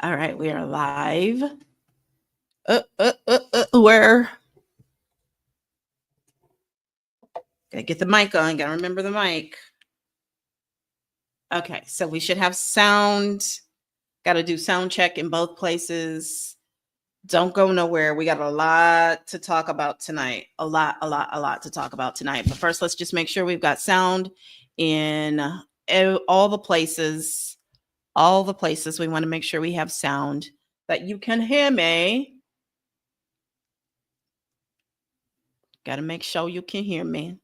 All right, we are live. Where? Gotta get the mic on. Gotta remember the mic. Okay, so we should have sound. Gotta do sound check in both places. Don't go nowhere. We got a lot to talk about tonight. A lot to talk about tonight. But first, let's just make sure we've got sound in all the places. All the places. We want to make sure we have sound that you can hear me. Got to make sure you can hear me.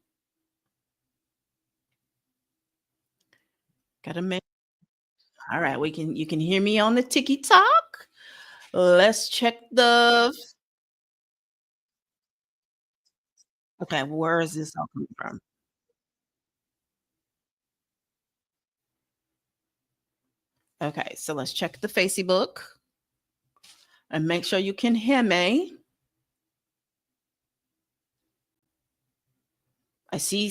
Got to make. All right, you can hear me on the TikTok. Let's check the. Okay, where is this all coming from? Okay, so let's check the Facebook and make sure you can hear me. I see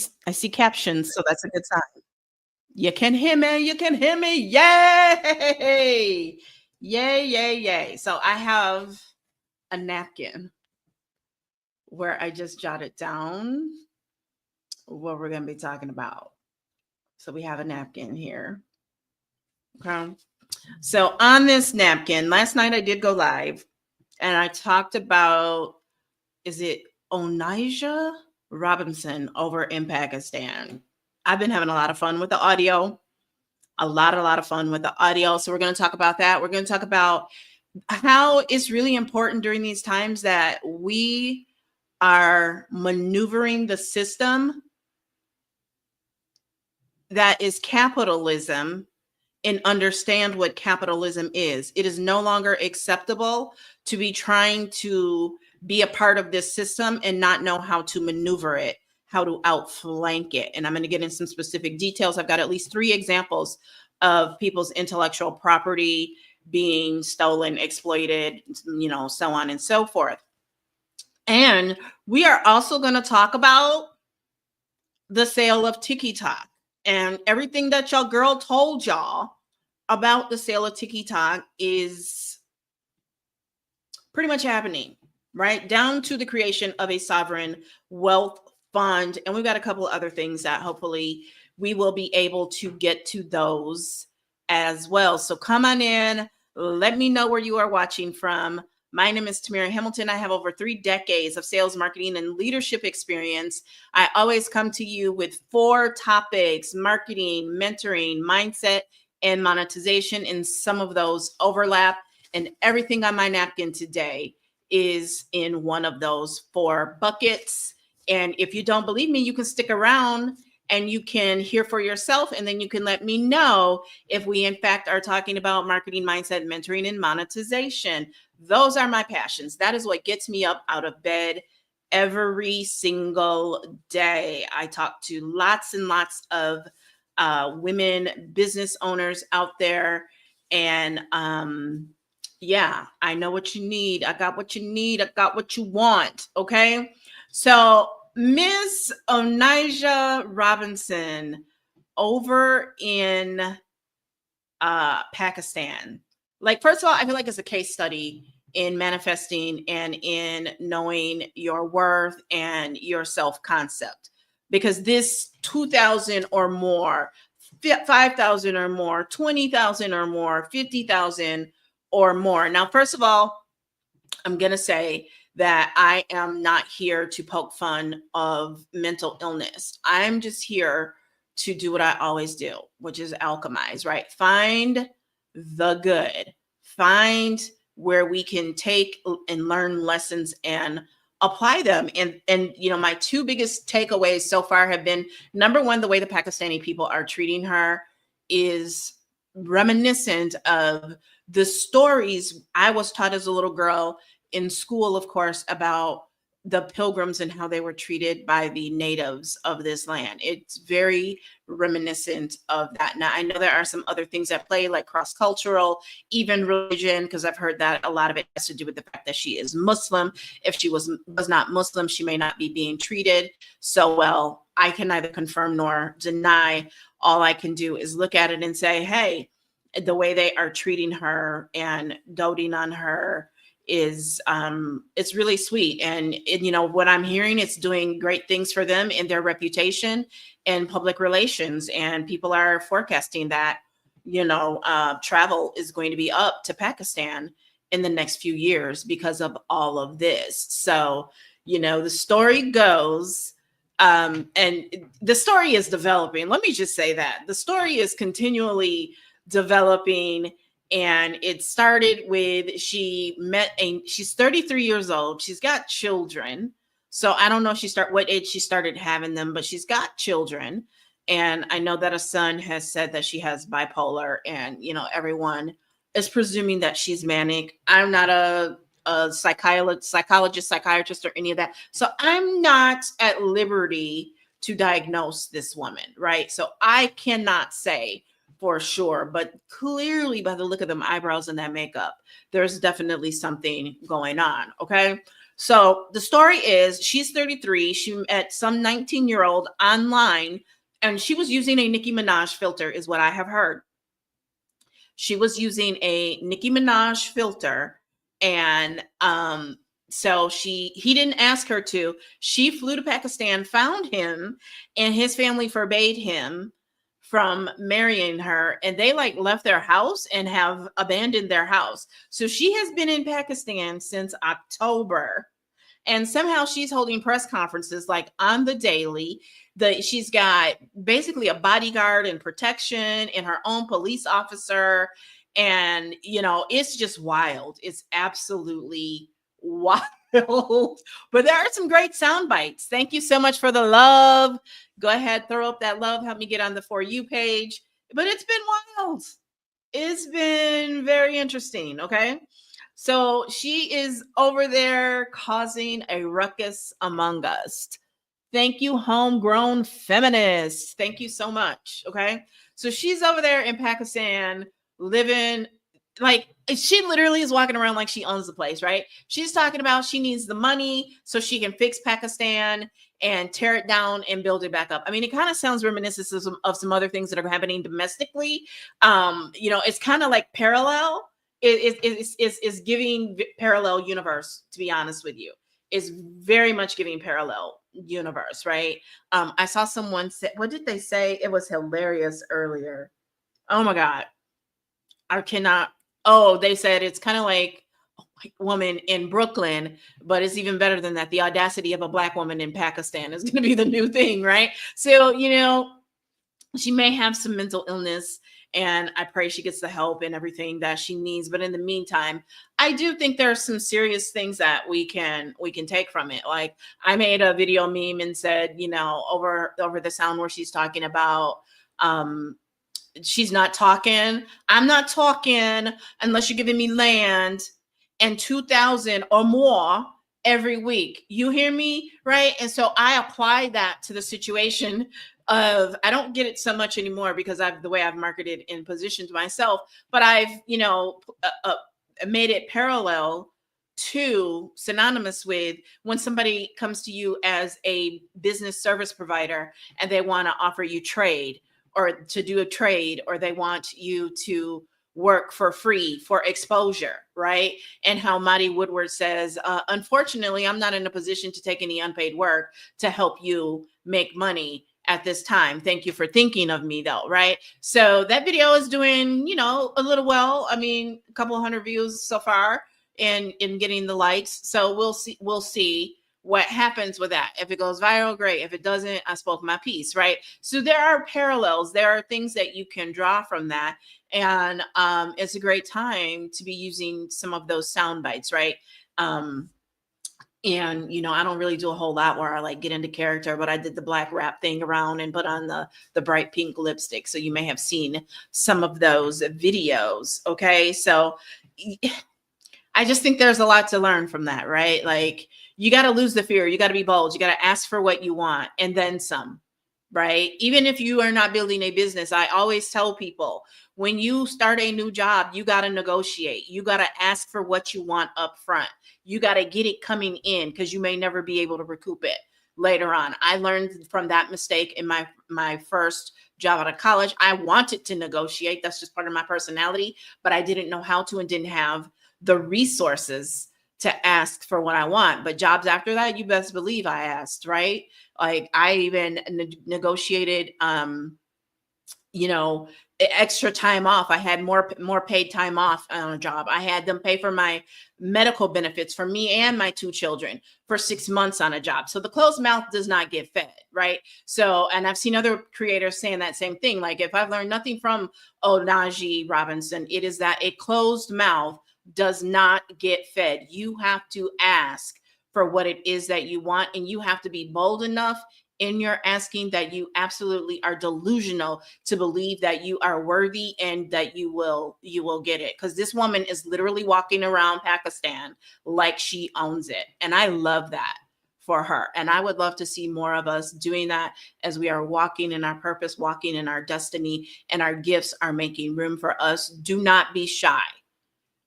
captions, so that's a good sign. You can hear me, you can hear me. Yay! Yay, yay, yay. So I have a napkin where I just jotted down what we're going to be talking about. So we have a napkin here. Okay. So on this napkin, last night I did go live and I talked about, is it Onijah Robinson over in Pakistan? I've been having a lot of fun with the audio, a lot of fun with the audio. So we're going to talk about that. We're going to talk about how it's really important during these times that we are maneuvering the system that is capitalism and understand what capitalism is. It is no longer acceptable to be trying to be a part of this system and not know how to maneuver it, how to outflank it. And I'm going to get in some specific details. I've got at least 3 examples of people's intellectual property being stolen, exploited, so on and so forth. And we are also going to talk about the sale of TikTok and everything that your girl told y'all about the sale of TikTok is pretty much happening, right? Down to the creation of a sovereign wealth fund. And we've got a couple of other things that hopefully we will be able to get to those as well. So come on in. Let me know where you are watching from. My name is Tamara Hamilton. I have over 3 decades of sales, marketing, and leadership experience. I always come to you with 4 topics: marketing, mentoring, mindset, and monetization. And some of those overlap. And everything on my napkin today is in one of those 4 buckets. And if you don't believe me, you can stick around and you can hear for yourself. And then you can let me know if we, in fact, are talking about marketing, mindset, mentoring, and monetization. Those are my passions. That is what gets me up out of bed every single day. I talk to lots and lots of women business owners out there. And yeah, I know what you need. I got what you need. I got what you want. Okay. So Ms. Onijah Robinson over in Pakistan. Like, first of all, I feel like it's a case study in manifesting and in knowing your worth and your self-concept. Because this 2,000 or more, 5,000 or more, 20,000 or more, 50,000 or more. Now, first of all, I'm going to say that I am not here to poke fun of mental illness. I'm just here to do what I always do, which is alchemize, right? Find the good, find where we can take and learn lessons and apply them. And my 2 biggest takeaways so far have been, number one, the way the Pakistani people are treating her is reminiscent of the stories I was taught as a little girl in school, of course, about the pilgrims and how they were treated by the natives of this land. It's very reminiscent of that. Now, I know there are some other things at play, like cross-cultural, even religion, because I've heard that a lot of it has to do with the fact that she is Muslim. If she was not Muslim, she may not be being treated so well. I can neither confirm nor deny. All I can do is look at it and say, hey, the way they are treating her and doting on her is it's really sweet. And you know what I'm hearing, it's doing great things for them in their reputation and public relations, and people are forecasting that, you know, travel is going to be up to Pakistan in the next few years because of all of this. So, you know, the story goes, and the story is developing. Let me just say that the story is continually developing. And it started with, she's 33 years old, she's got children. So I don't know if what age she started having them, but she's got children. And I know that a son has said that she has bipolar, and you know, everyone is presuming that she's manic. I'm not a psychologist, psychiatrist, or any of that, so I'm not at liberty to diagnose this woman, right? So I cannot say for sure, but clearly by the look of them eyebrows and that makeup, there's definitely something going on. Okay. So the story is, she's 33. She met some 19-year-old online, and she was using a Nicki Minaj filter, is what I have heard. She was using a Nicki Minaj filter. And so he didn't ask her to. She flew to Pakistan, found him, and his family forbade him from marrying her, and they like left their house and have abandoned their house. So she has been in Pakistan since October, and somehow she's holding press conferences like on the daily. She's got basically a bodyguard and protection and her own police officer. And you know, it's just wild. It's absolutely wild. But there are some great sound bites. Thank you so much for the love. Go ahead, throw up that love, help me get on the For You page. But it's been wild. It's been very interesting. Okay. So she is over there causing a ruckus among us. Thank you, homegrown feminists. Thank you so much. Okay. So she's over there in Pakistan living like, she literally is walking around like she owns the place, right? She's talking about she needs the money so she can fix Pakistan and tear it down and build it back up. I mean, it kind of sounds reminiscent of some other things that are happening domestically. You know, it's kind of like parallel. It's giving parallel universe, to be honest with you. Is very much giving parallel universe, right? I saw someone say, what did they say? It was hilarious earlier. Oh my God. I cannot. Oh, they said it's kind of like a white woman in Brooklyn, but it's even better than that. The audacity of a Black woman in Pakistan is going to be the new thing, right? So, you know, she may have some mental illness, and I pray she gets the help and everything that she needs. But in the meantime, I do think there are some serious things that we can take from it. Like, I made a video meme and said, you know, over the sound where she's talking about she's not talking. I'm not talking unless you're giving me land and 2,000 or more every week. You hear me? Right. And so I apply that to the situation of, I don't get it so much anymore because the way I've marketed and positioned myself, but I've, you know, made it parallel to, synonymous with, when somebody comes to you as a business service provider and they want to offer you trade, or to do a trade, or they want you to work for free for exposure, right? And how Marty Woodward says, unfortunately, I'm not in a position to take any unpaid work to help you make money at this time. Thank you for thinking of me though, right? So that video is doing, you know, a little well. I mean, a couple 100 views so far and in getting the likes. So we'll see what happens with that. If it goes viral, great. If it doesn't, I spoke my piece, right? So there are parallels. There are things that you can draw from that. And it's a great time to be using some of those sound bites, right? And you know, I don't really do a whole lot where I like get into character, but I did the black wrap thing around and put on the bright pink lipstick. So you may have seen some of those videos. Okay. So I just think there's a lot to learn from that, right? Like, you got to lose the fear. You got to be bold. You got to ask for what you want and then some, right? Even if you are not building a business, I always tell people, when you start a new job, you got to negotiate. You got to ask for what you want up front. You got to get it coming in, because you may never be able to recoup it later on. I learned from that mistake in my first job out of college. I wanted to negotiate. That's just part of my personality, but I didn't know how to and didn't have the resources to ask for what I want. But jobs after that, you best believe I asked, right? Like I even negotiated, you know, extra time off. I had more paid time off on a job. I had them pay for my medical benefits for me and my two children for 6 months on a job. So the closed mouth does not get fed, right? So, and I've seen other creators saying that same thing. Like if I've learned nothing from Onaji Robinson, it is that a closed mouth does not get fed. You have to ask for what it is that you want, and you have to be bold enough in your asking that you absolutely are delusional to believe that you are worthy and that you will get it. Because this woman is literally walking around Pakistan like she owns it, and I love that for her. And I would love to see more of us doing that as we are walking in our purpose, walking in our destiny, and our gifts are making room for us. Do not be shy.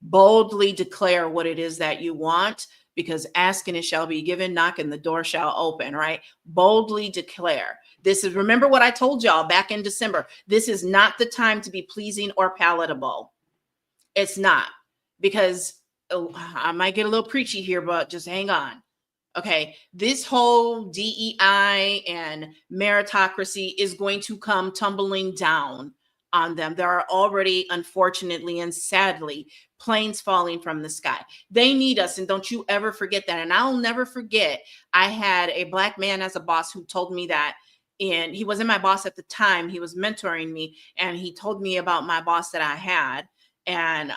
Boldly declare what it is that you want, because asking it shall be given, knocking the door shall open, right? Boldly declare. This is, remember what I told y'all back in December. This is not the time to be pleasing or palatable. It's not, because I might get a little preachy here, but just hang on. Okay, this whole DEI and meritocracy is going to come tumbling down on them. There are already, unfortunately and sadly, planes falling from the sky. They need us, and don't you ever forget that. And I'll never forget, I had a Black man as a boss who told me that, and he wasn't my boss at the time. He was mentoring me, and he told me about my boss that I had, and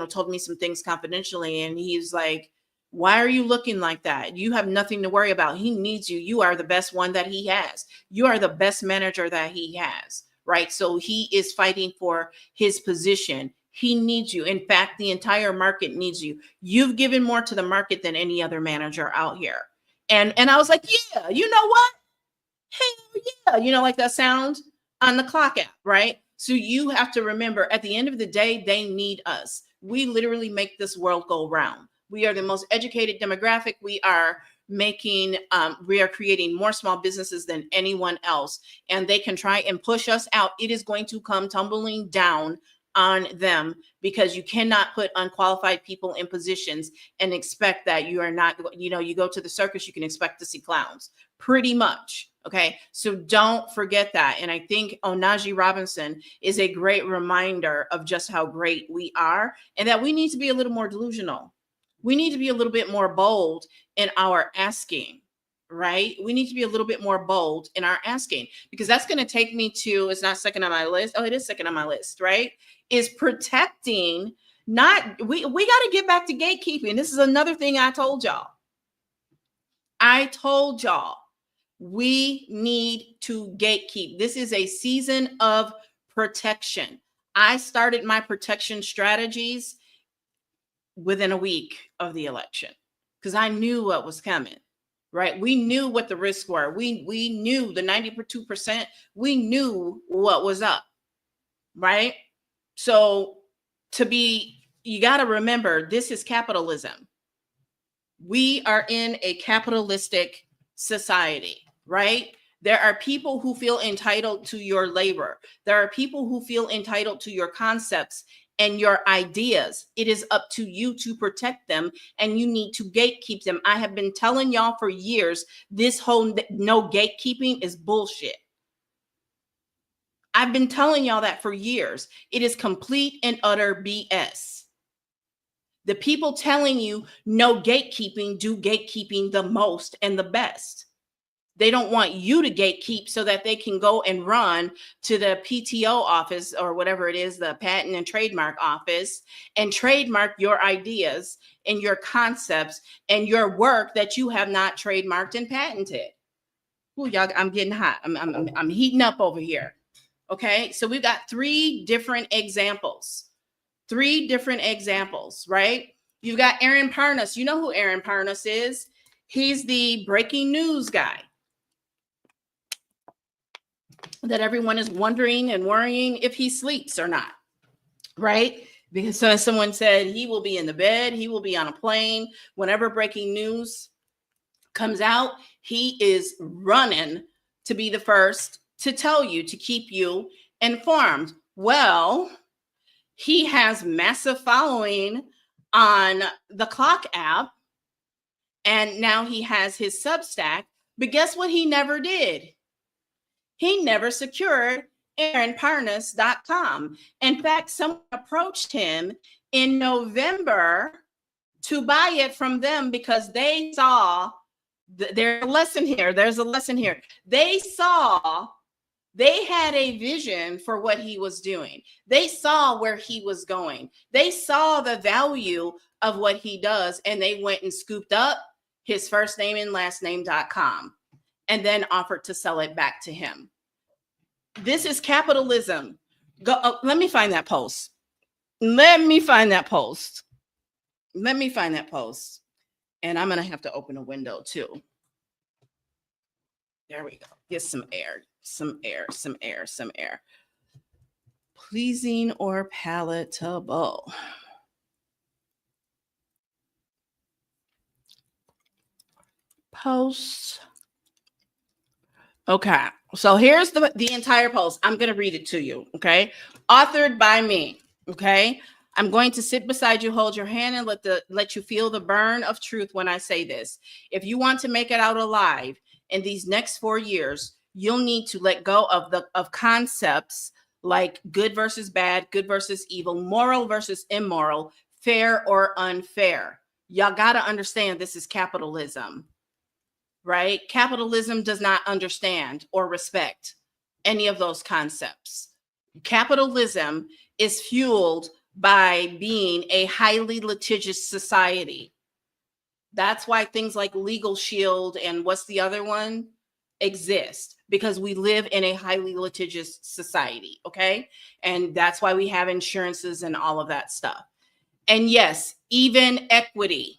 told me some things confidentially. And he's like, why are you looking like that? You have nothing to worry about. He needs you. You are the best one that he has. You are the best manager that he has, right? So he is fighting for his position. He needs you. In fact, the entire market needs you. You've given more to the market than any other manager out here. And I was like, yeah, you know what? Hell yeah. You know, like that sound on the clock app, right? So you have to remember, at the end of the day, they need us. We literally make this world go round. We are the most educated demographic. We are creating more small businesses than anyone else, and they can try and push us out. It is going to come tumbling down on them, because you cannot put unqualified people in positions and expect that you are not, you go to the circus, you can expect to see clowns, pretty much. Okay, so don't forget that. And I think Onaji Robinson is a great reminder of just how great we are, and that we need to be a little more delusional. We need to be a little bit more bold in our asking, right? We need to be a little bit more bold in our asking, because that's going to take me to, it's not second on my list. Oh, it is second on my list, right? Is protecting, we got to get back to gatekeeping. This is another thing I told y'all. We need to gatekeep. This is a season of protection. I started my protection strategies within a week of the election, because I knew what was coming, right? We knew what the risks were. We knew the 92%. We knew what was up, right? So you got to remember, this is capitalism. We are in a capitalistic society, right? There are people who feel entitled to your labor. There are people who feel entitled to your concepts and your ideas. It is up to you to protect them, and you need to gatekeep them. I have been telling y'all for years, this whole no gatekeeping is bullshit. I've been telling y'all that for years. It is complete and utter BS. The people telling you no gatekeeping do gatekeeping the most and the best. They don't want you to gatekeep so that they can go and run to the PTO office, or whatever it is, the patent and trademark office, and trademark your ideas and your concepts and your work that you have not trademarked and patented. Ooh, y'all, I'm getting hot. I'm heating up over here. Okay, so we've got three different examples, right? You've got Aaron Parnas. You know who Aaron Parnas is? He's the breaking news guy that everyone is wondering and worrying if he sleeps or not, right? Because someone said he will be in the bed, he will be on a plane. Whenever breaking news comes out, he is running to be the first to tell you, to keep you informed. Well, he has massive following on the Clock app, and now he has his Substack. But guess what he never did? He never secured AaronParnas.com. In fact, someone approached him in November to buy it from them because they saw there's a lesson here. There's a lesson here. They had a vision for what he was doing. They saw where he was going. They saw the value of what he does, and they went and scooped up his first name and last name.com and then offered to sell it back to him. This is capitalism. Let me find that post. Let me find that post. And I'm going to have to open a window too. There we go. Get some air. Pleasing or palatable. Post. Okay. So here's the entire post. I'm going to read it to you. Okay. Authored by me. Okay. I'm going to sit beside you, hold your hand, and let you feel the burn of truth when I say this. If you want to make it out alive in these next 4 years, you'll need to let go of concepts like good versus bad, good versus evil, moral versus immoral, fair or unfair. Y'all got to understand this is capitalism, right? Capitalism does not understand or respect any of those concepts. Capitalism is fueled by being a highly litigious society. That's why things like Legal Shield and what's the other one exist, because we live in a highly litigious society. Okay. And that's why we have insurances and all of that stuff. And yes, even equity.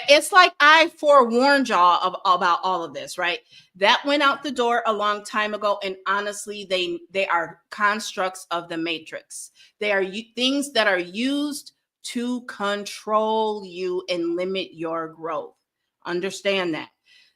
It's like I forewarned y'all about all of this, right? That went out the door a long time ago. And honestly, they are constructs of the matrix. They are things that are used to control you and limit your growth. Understand that.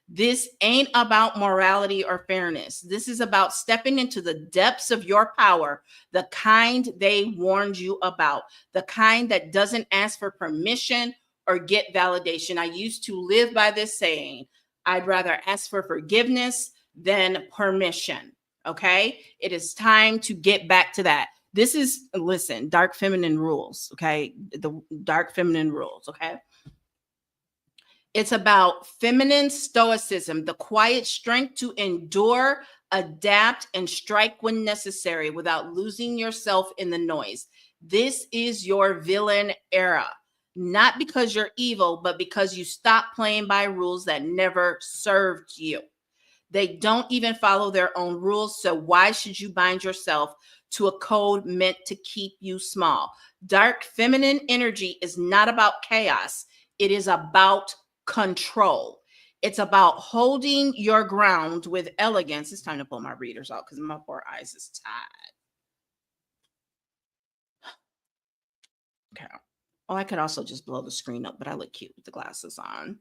This ain't about morality or fairness. This is about stepping into the depths of your power, the kind they warned you about, the kind that doesn't ask for permission or get validation. I used to live by this saying, I'd rather ask for forgiveness than permission. Okay. It is time to get back to that. This is, listen, dark feminine rules. Okay. The dark feminine rules. Okay. It's about feminine stoicism, the quiet strength to endure, adapt, and strike when necessary without losing yourself in the noise. This is your villain era. Not because you're evil, but because you stopped playing by rules that never served you. They don't even follow their own rules. So why should you bind yourself to a code meant to keep you small? Dark feminine energy is not about chaos. It is about control. It's about holding your ground with elegance. It's time to pull my readers out because my poor eyes is tired. Okay. Oh, I could also just blow the screen up, but I look cute with the glasses on.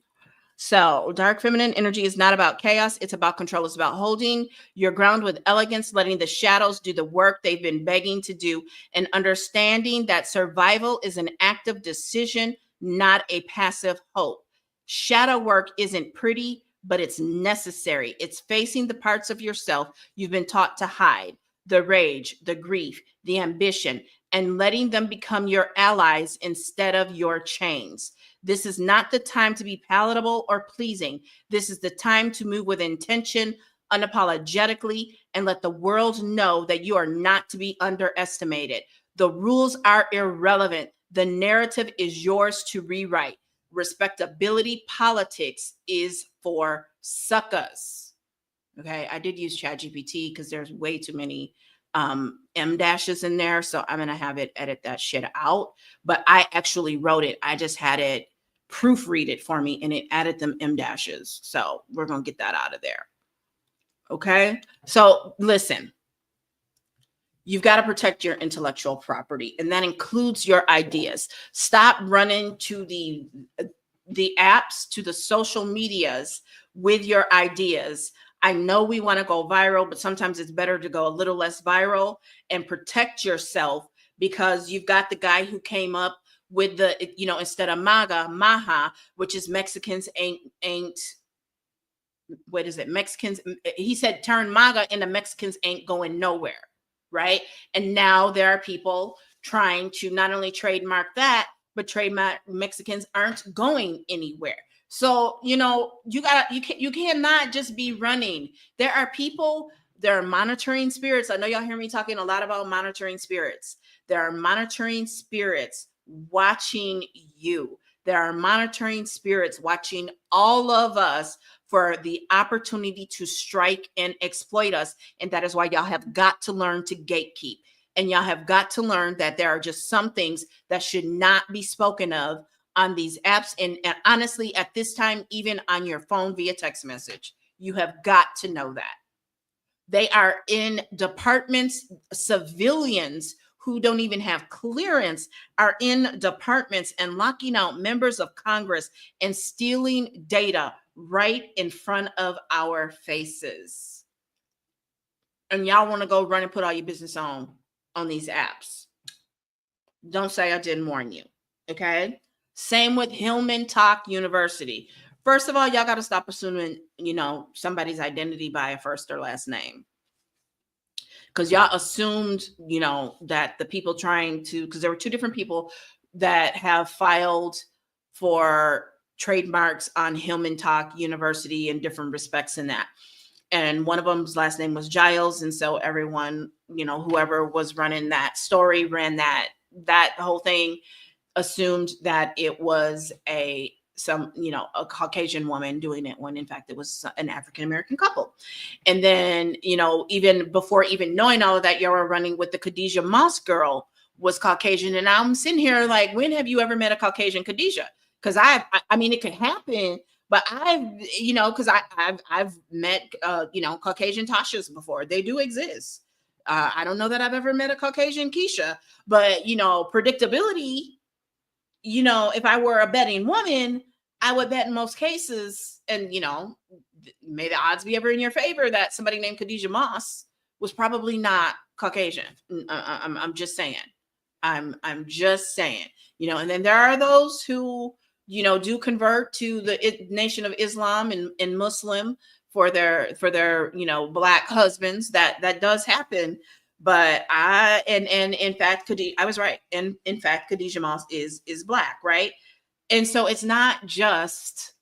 So dark feminine energy is not about chaos. It's about control. It's about holding your ground with elegance, letting the shadows do the work they've been begging to do, and understanding that survival is an active decision, not a passive hope. Shadow work isn't pretty, but it's necessary. It's facing the parts of yourself you've been taught to hide, the rage, the grief, the ambition, and letting them become your allies instead of your chains. This is not the time to be palatable or pleasing. This is the time to move with intention, unapologetically, and let the world know that you are not to be underestimated. The rules are irrelevant. The narrative is yours to rewrite. Respectability politics is for suckers. Okay, I did use ChatGPT because there's way too many M dashes in there. So I'm going to have it edit that shit out. But I actually wrote it. I just had it proofread it for me and it added them M dashes. So we're going to get that out of there. Okay. So listen, you've got to protect your intellectual property, and that includes your ideas. Stop running to the apps, to the social medias with your ideas. I know we want to go viral, but sometimes it's better to go a little less viral and protect yourself, because you've got the guy who came up with the, instead of MAGA, Maha, which is Mexicans ain't what is it? Mexicans, he said, turn MAGA into Mexicans ain't going nowhere, right? And now there are people trying to not only trademark that, but trademark Mexicans aren't going anywhere. So, you cannot just be running. There are people, there are monitoring spirits. I know y'all hear me talking a lot about monitoring spirits. There are monitoring spirits watching you. There are monitoring spirits watching all of us for the opportunity to strike and exploit us. And that is why y'all have got to learn to gatekeep. And y'all have got to learn that there are just some things that should not be spoken of on these apps. And honestly, at this time, even on your phone via text message, you have got to know that. They are in departments, civilians who don't even have clearance are in departments and locking out members of Congress and stealing data right in front of our faces. And y'all want to go run and put all your business on these apps. Don't say I didn't warn you. Okay. Same with Hillman Talk University. First of all, y'all got to stop assuming, somebody's identity by a first or last name. Because y'all assumed, that the people trying to, because there were two different people that have filed for trademarks on Hillman Talk University in different respects in that. And one of them's last name was Giles. And so everyone, whoever was running that story, ran that whole thing, assumed that it was a Caucasian woman doing it, when in fact it was an African-American couple. And then, even before even knowing all of that, you were running with the Khadijah Moss girl was Caucasian. And I'm sitting here like, when have you ever met a Caucasian Khadijah? Because I mean, it could happen, but because I've met, Caucasian Tashas before. They do exist. I don't know that I've ever met a Caucasian Keisha, but, predictability, if I were a betting woman, I would bet in most cases, and, may the odds be ever in your favor that somebody named Khadijah Moss was probably not Caucasian. I'm just saying. I'm just saying, and then there are those who, do convert to the Nation of Islam and Muslim for their, Black husbands. That does happen. But in fact, I was right. And in fact, Khadijah Moss is Black, right? And so it's not just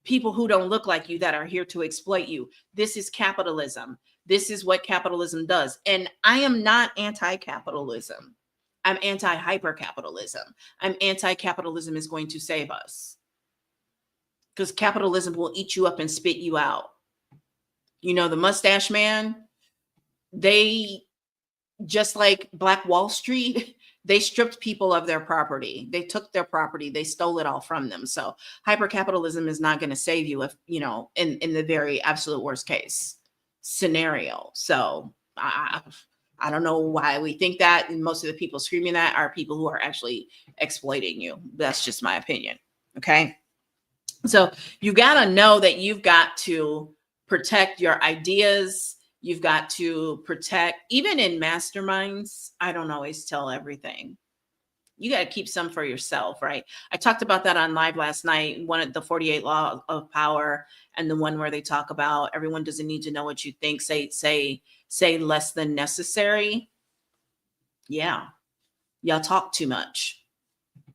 people who don't look like you that are here to exploit you. This is capitalism. This is what capitalism does. And I am not anti-capitalism. I'm anti-hyper-capitalism. I'm anti-capitalism is going to save us. Because capitalism will eat you up and spit you out. The mustache man, they, just like Black Wall Street, they stripped people of their property. They took their property. They stole it all from them. So hypercapitalism is not going to save you if, in the very absolute worst case scenario. So I don't know why we think that. And most of the people screaming that are people who are actually exploiting you. That's just my opinion. Okay. So you got to know that you've got to protect your ideas. You've got to protect, even in masterminds, I don't always tell everything. You got to keep some for yourself, right? I talked about that on live last night, one of the 48 Law of Power, and the one where they talk about everyone doesn't need to know what you think. Say less than necessary. Yeah. Y'all talk too much.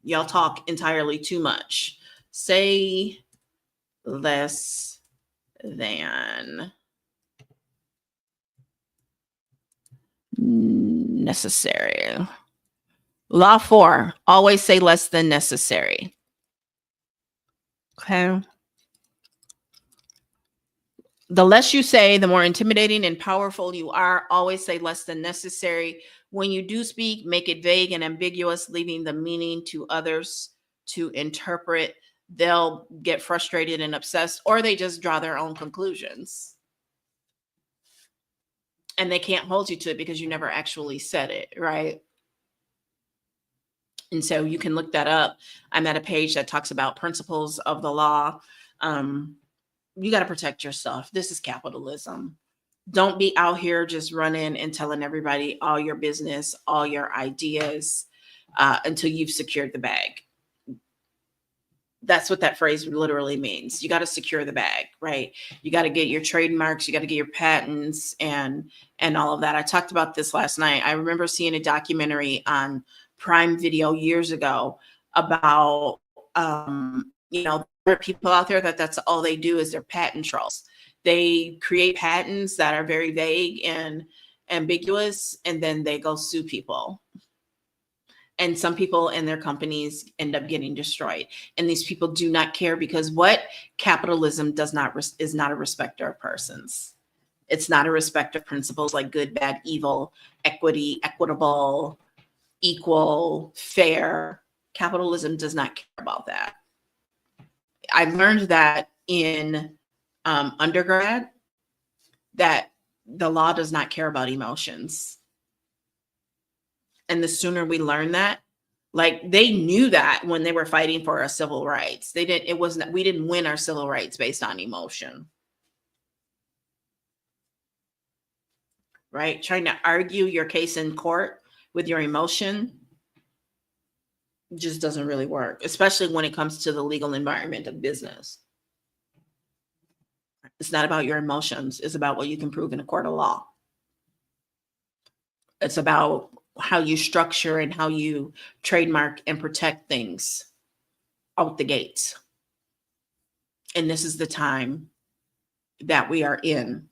Y'all talk entirely too much. Say less than necessary. Law 4, always say less than necessary. Okay. The less you say, the more intimidating and powerful you are. Always say less than necessary. When you do speak, make it vague and ambiguous, leaving the meaning to others to interpret. They'll get frustrated and obsessed, or they just draw their own conclusions. And they can't hold you to it because you never actually said it, right? And so you can look that up. I'm at a page that talks about principles of the law. You got to protect yourself. This is capitalism. Don't be out here just running and telling everybody all your business, all your ideas, until you've secured the bag. That's what that phrase literally means. You got to secure the bag, right? You got to get your trademarks, you got to get your patents and all of that. I talked about this last night. I remember seeing a documentary on Prime Video years ago about there are people out there that's all they do is they're patent trolls. They create patents that are very vague and ambiguous, and then they go sue people, and some people and their companies end up getting destroyed, and these people do not care, because what capitalism does not is not a respecter of persons. It's not a respect of principles like good, bad, evil, equity, equitable, equal, fair. Capitalism does not care about that. I learned that in undergrad, that the law does not care about emotions. And the sooner we learn that, like they knew that when they were fighting for our civil rights. We didn't win our civil rights based on emotion. Right? Trying to argue your case in court with your emotion just doesn't really work, especially when it comes to the legal environment of business. It's not about your emotions. It's about what you can prove in a court of law. It's about how you structure and how you trademark and protect things out the gates. And this is the time that we are in.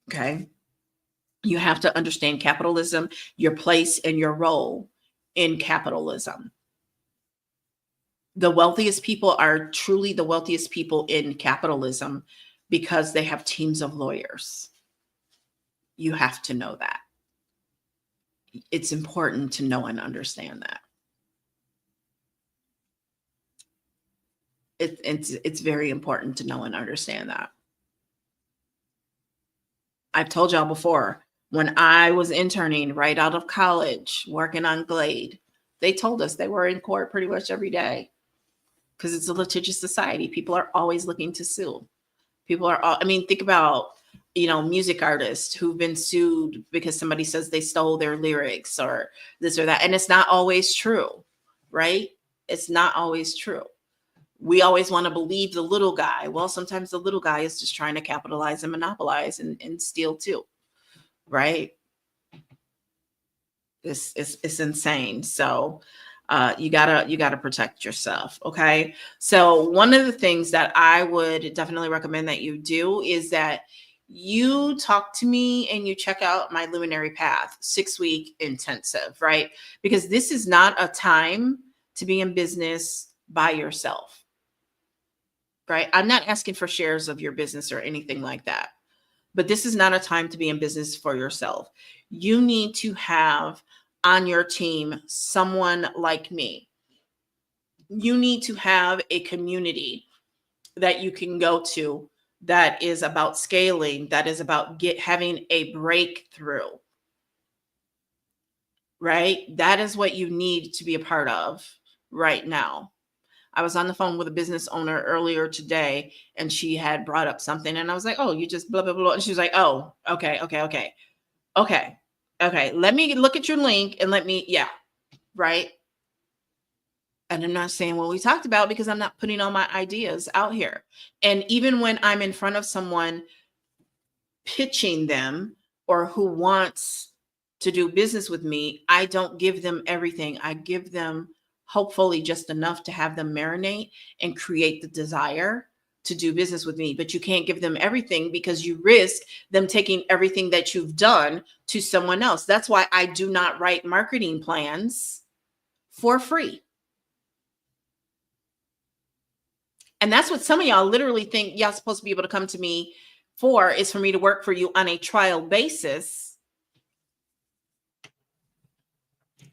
Okay. You have to understand capitalism, your place and your role in capitalism. The wealthiest people are truly the wealthiest people in capitalism because they have teams of lawyers. You have to know that. It's important to know and understand that. It's very important to know and understand that. I've told y'all before, when I was interning right out of college, working on Glade, they told us they were in court pretty much every day because it's a litigious society. People are always looking to sue. Think about, music artists who've been sued because somebody says they stole their lyrics or this or that. And it's not always true, right? It's not always true. We always want to believe the little guy. Well, sometimes the little guy is just trying to capitalize and monopolize and steal too, right? It's insane. So you gotta protect yourself. Okay. So one of the things that I would definitely recommend that you do is that you talk to me and you check out my Luminary Path 6-week intensive, right? Because this is not a time to be in business by yourself, right? I'm not asking for shares of your business or anything like that, but this is not a time to be in business for yourself. You need to have on your team someone like me. You need to have a community that you can go to that is about scaling, that is about having a breakthrough, right? That is what you need to be a part of right now. I was on the phone with a business owner earlier today, and she had brought up something, and I was like, "Oh, you just blah, blah, blah." And she was like, "Oh, okay. Let me look at your link and yeah, right." And I'm not saying what we talked about because I'm not putting all my ideas out here. And even when I'm in front of someone pitching them or who wants to do business with me, I don't give them everything. I give them hopefully just enough to have them marinate and create the desire to do business with me. But you can't give them everything because you risk them taking everything that you've done to someone else. That's why I do not write marketing plans for free. And that's what some of y'all literally think y'all supposed to be able to come to me for, is for me to work for you on a trial basis.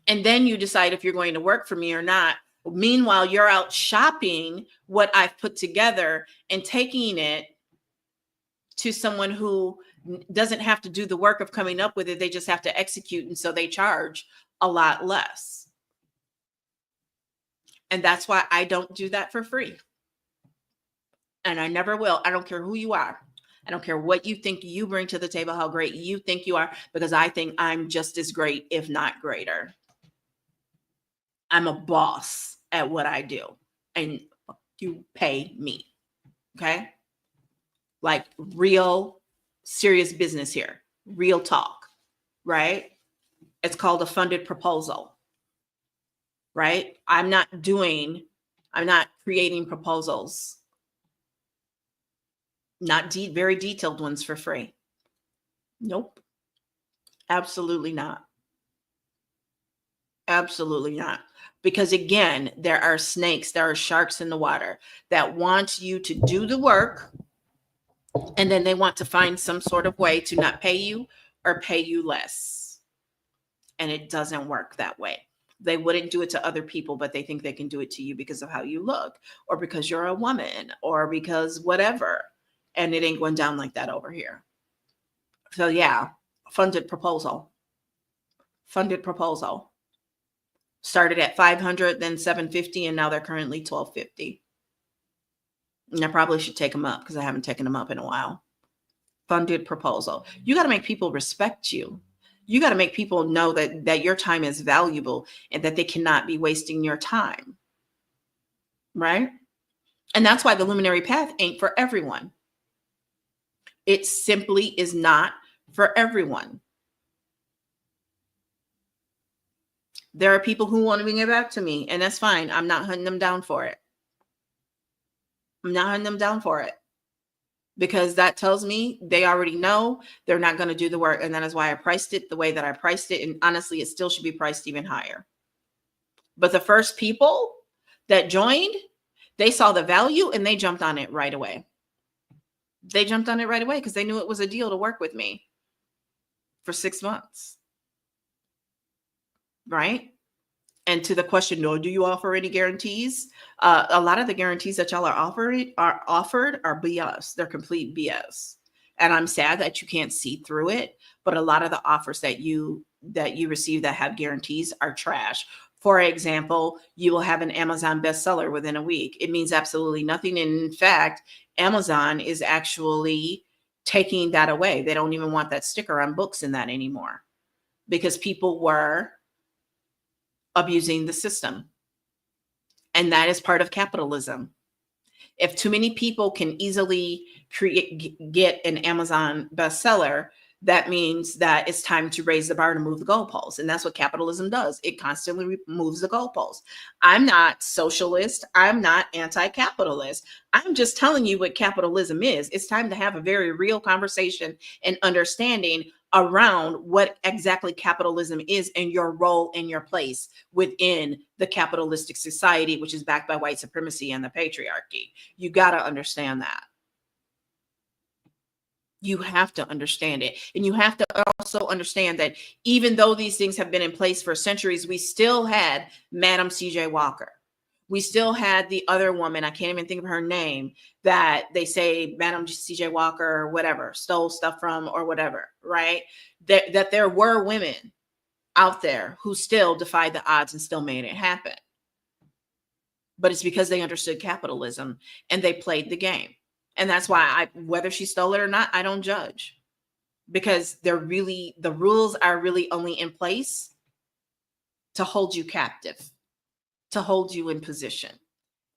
And then you decide if you're going to work for me or not. Meanwhile, you're out shopping what I've put together and taking it to someone who doesn't have to do the work of coming up with it. They just have to execute. And so they charge a lot less. And that's why I don't do that for free. And I never will. I don't care who you are. I don't care what you think you bring to the table, how great you think you are, because I think I'm just as great, if not greater. I'm a boss at what I do, and you pay me. Okay. Like real serious business here, real talk, right? It's called a funded proposal, right? I'm not creating proposals, not very detailed ones for free. Nope. Absolutely not. Absolutely not. Because again, there are snakes, there are sharks in the water that want you to do the work, and then they want to find some sort of way to not pay you or pay you less. And it doesn't work that way. They wouldn't do it to other people, but they think they can do it to you because of how you look, or because you're a woman, or because whatever. And it ain't going down like that over here. So yeah, funded proposal. Funded proposal. Started at 500, then 750, and now they're currently 1250. And I probably should take them up because I haven't taken them up in a while. Funded proposal. You got to make people respect you. You got to make people know that your time is valuable and that they cannot be wasting your time. Right? And that's why the luminary path ain't for everyone. It simply is not for everyone. There are people who want to bring it back to me, and that's fine. I'm not hunting them down for it. I'm not hunting them down for it, because that tells me they already know they're not going to do the work. And that is why I priced it the way that I priced it. And honestly, it still should be priced even higher. But the first people that joined, they saw the value and they jumped on it right away. They jumped on it right away because they knew it was a deal to work with me for 6 months. Right? And to the question, no, do you offer any guarantees? A lot of the guarantees that y'all are offered are BS. They're complete BS. And I'm sad that you can't see through it. But a lot of the offers that you receive that have guarantees are trash. For example, you will have an Amazon bestseller within a week. It means absolutely nothing. And in fact, Amazon is actually taking that away. They don't even want that sticker on books in that anymore, because people were abusing the system. And that is part of capitalism. If too many people can easily get an Amazon bestseller, that means that it's time to raise the bar to move the goalposts. And that's what capitalism does. It constantly moves the goalposts. I'm not socialist. I'm not anti-capitalist. I'm just telling you what capitalism is. It's time to have a very real conversation and understanding around what exactly capitalism is and your role and your place within the capitalistic society, which is backed by white supremacy and the patriarchy. You got to understand that. You have to understand it. And you have to also understand that even though these things have been in place for centuries, we still had Madam C.J. Walker. We still had the other woman, I can't even think of her name, that they say Madam C.J. Walker or whatever, stole stuff from or whatever, right? That there were women out there who still defied the odds and still made it happen. But it's because they understood capitalism and they played the game. And that's why whether she stole it or not, I don't judge, because the rules are really only in place to hold you captive, to hold you in position.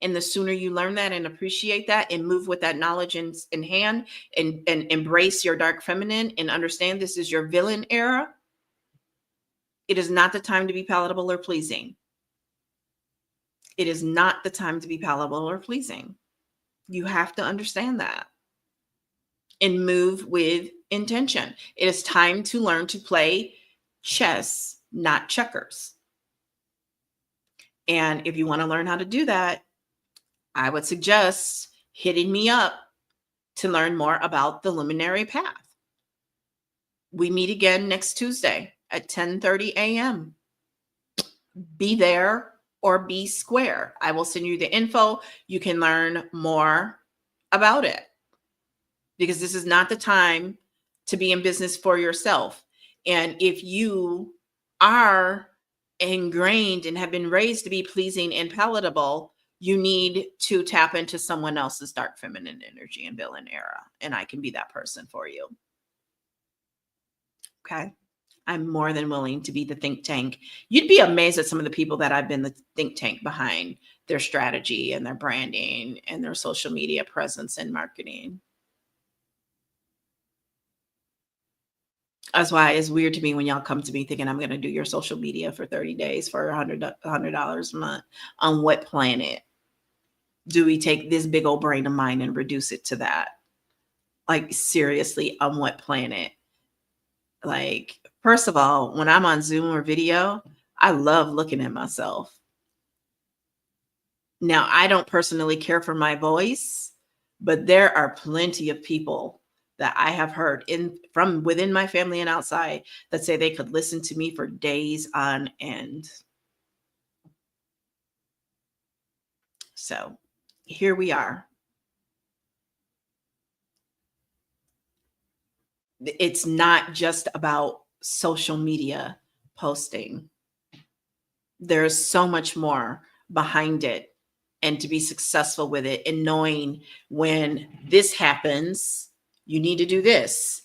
And the sooner you learn that and appreciate that and move with that knowledge in hand and embrace your dark feminine and understand this is your villain era, it is not the time to be palatable or pleasing. It is not the time to be palatable or pleasing. You have to understand that and move with intention. It is time to learn to play chess, not checkers. And if you want to learn how to do that, I would suggest hitting me up to learn more about the luminary path. We meet again next Tuesday at 10:30 a.m. Be there or be square. I will send you the info. You can learn more about it, because this is not the time to be in business for yourself. And if you are ingrained and have been raised to be pleasing and palatable, You need to tap into someone else's dark feminine energy and villain era, and I can be that person for you. Okay. I'm more than willing to be the think tank. You'd be amazed at some of the people that I've been the think tank behind their strategy and their branding and their social media presence and marketing. That's why it's weird to me when y'all come to me thinking I'm going to do your social media for 30 days for $100 a month. On what planet do we take this big old brain of mine and reduce it to that? Like, seriously, on what planet? Like, first of all, when I'm on Zoom or video, I love looking at myself. Now, I don't personally care for my voice, but there are plenty of people that I have heard from within my family and outside that say they could listen to me for days on end. So here we are. It's not just about social media posting. There's so much more behind it, and to be successful with it, and knowing when this happens, you need to do this,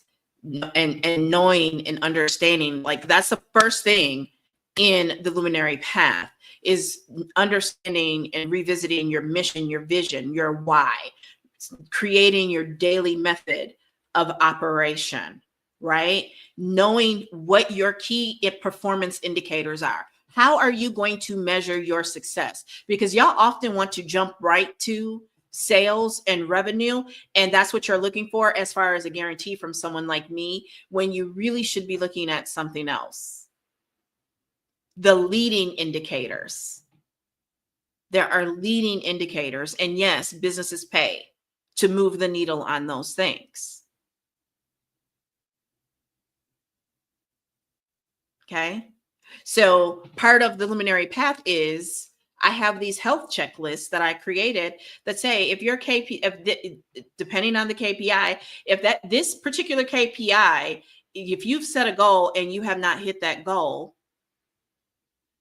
and knowing and understanding, like, that's the first thing in the luminary path, is understanding and revisiting your mission, your vision, your why, creating your daily method of operation, right? Knowing what your key performance indicators are. How are you going to measure your success? Because y'all often want to jump right to sales and revenue, and that's what you're looking for as far as a guarantee from someone like me, when you really should be looking at something else. The leading indicators. There are leading indicators, and yes, businesses pay to move the needle on those things. Okay. So part of the luminary path is I have these health checklists that I created that say, if your depending on the KPI, if this particular KPI, if you've set a goal and you have not hit that goal,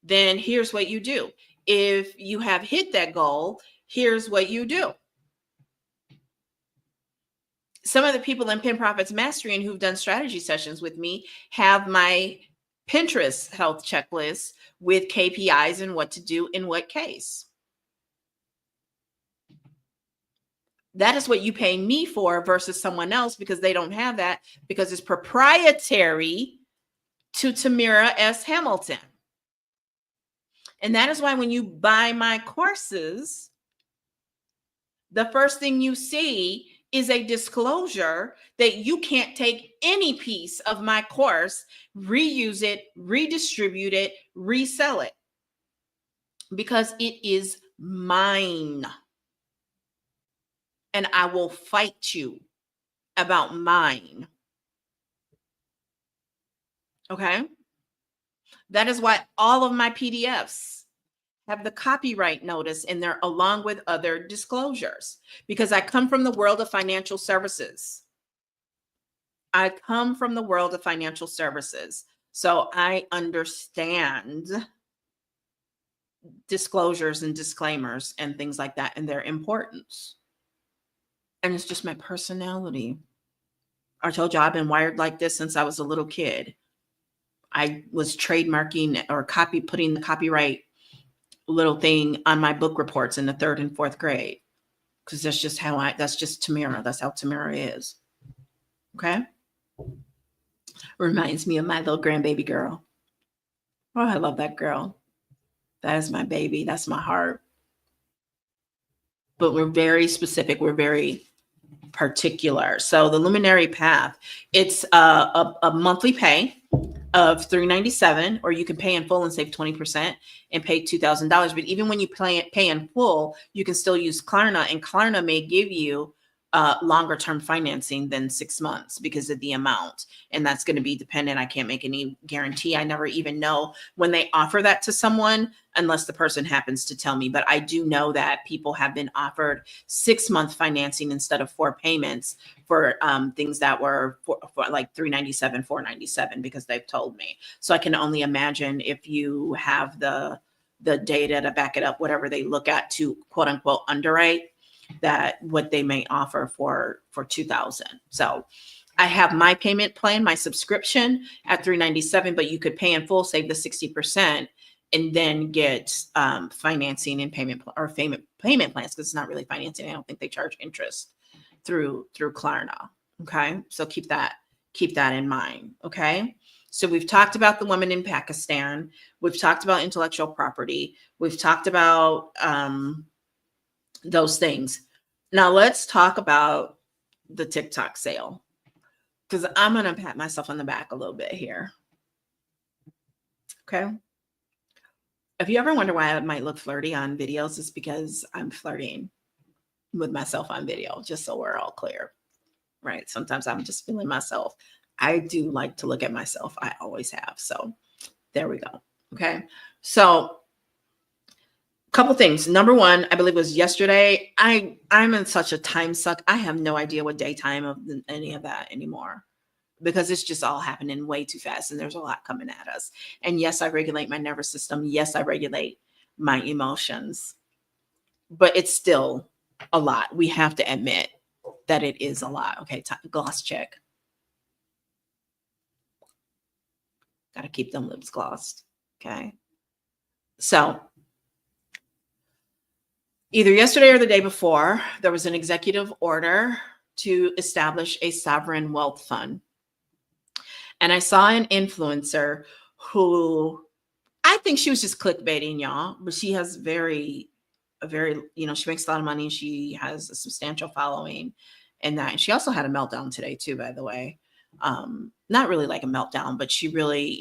then here's what you do. If you have hit that goal, here's what you do. Some of the people in Pin Profits Mastery and who've done strategy sessions with me have my Pinterest health checklist with KPIs and what to do in what case. That is what you pay me for versus someone else, because they don't have that, because it's proprietary to Tamira S. Hamilton. And that is why when you buy my courses, the first thing you see is a disclosure that you can't take any piece of my course, reuse it, redistribute it, resell it, because it is mine. And I will fight you about mine. Okay? That is why all of my PDFs have the copyright notice in there, along with other disclosures, because I come from the world of financial services. I come from the world of financial services. So I understand disclosures and disclaimers and things like that and their importance. And it's just my personality. I told you I've been wired like this since I was a little kid. I was trademarking or putting the copyright little thing on my book reports in the 3rd and 4th grade, because that's just Tamira. That's how Tamira is. Okay. Reminds me of my little grandbaby girl. Oh, I love that girl. That is my baby. That's my heart. But we're very specific. We're very particular. So the luminary path, it's a monthly pay of $397, or you can pay in full and save 20% and pay $2,000. But even when you pay in full, you can still use Klarna, and Klarna may give you longer term financing than 6 months because of the amount. And that's going to be dependent. I can't make any guarantee. I never even know when they offer that to someone unless the person happens to tell me. But I do know that people have been offered 6-month financing instead of 4 payments for things that were for like $397, $497, because they've told me. So I can only imagine if you have the the data to back it up, whatever they look at to quote unquote underwrite that what they may offer for 2000. So I have my payment plan, my subscription at $397, but you could pay in full, save the 60%, and then get financing and payment plans, because it's not really financing. I don't think they charge interest through Klarna. Okay, so keep that in mind. Okay, so we've talked about the woman in Pakistan. We've talked about intellectual property. We've talked about those things. Now let's talk about the TikTok sale, because I'm going to pat myself on the back a little bit here. Okay. If you ever wonder why I might look flirty on videos, it's because I'm flirting with myself on video, just so we're all clear, right? Sometimes I'm just feeling myself. I do like to look at myself. I always have. So there we go. Okay. So couple things. Number one, I believe it was yesterday. I'm in such a time suck. I have no idea what daytime of any of that anymore, because it's just all happening way too fast and there's a lot coming at us. And yes, I regulate my nervous system. Yes, I regulate my emotions, but it's still a lot. We have to admit that it is a lot. Okay, gloss check. Got to keep them lips glossed. Okay. So either yesterday or the day before, there was an executive order to establish a sovereign wealth fund. And I saw an influencer who, I think she was just clickbaiting, y'all, but she has she makes a lot of money. She has a substantial following and that. And she also had a meltdown today too, by the way. Not really like a meltdown, but she really,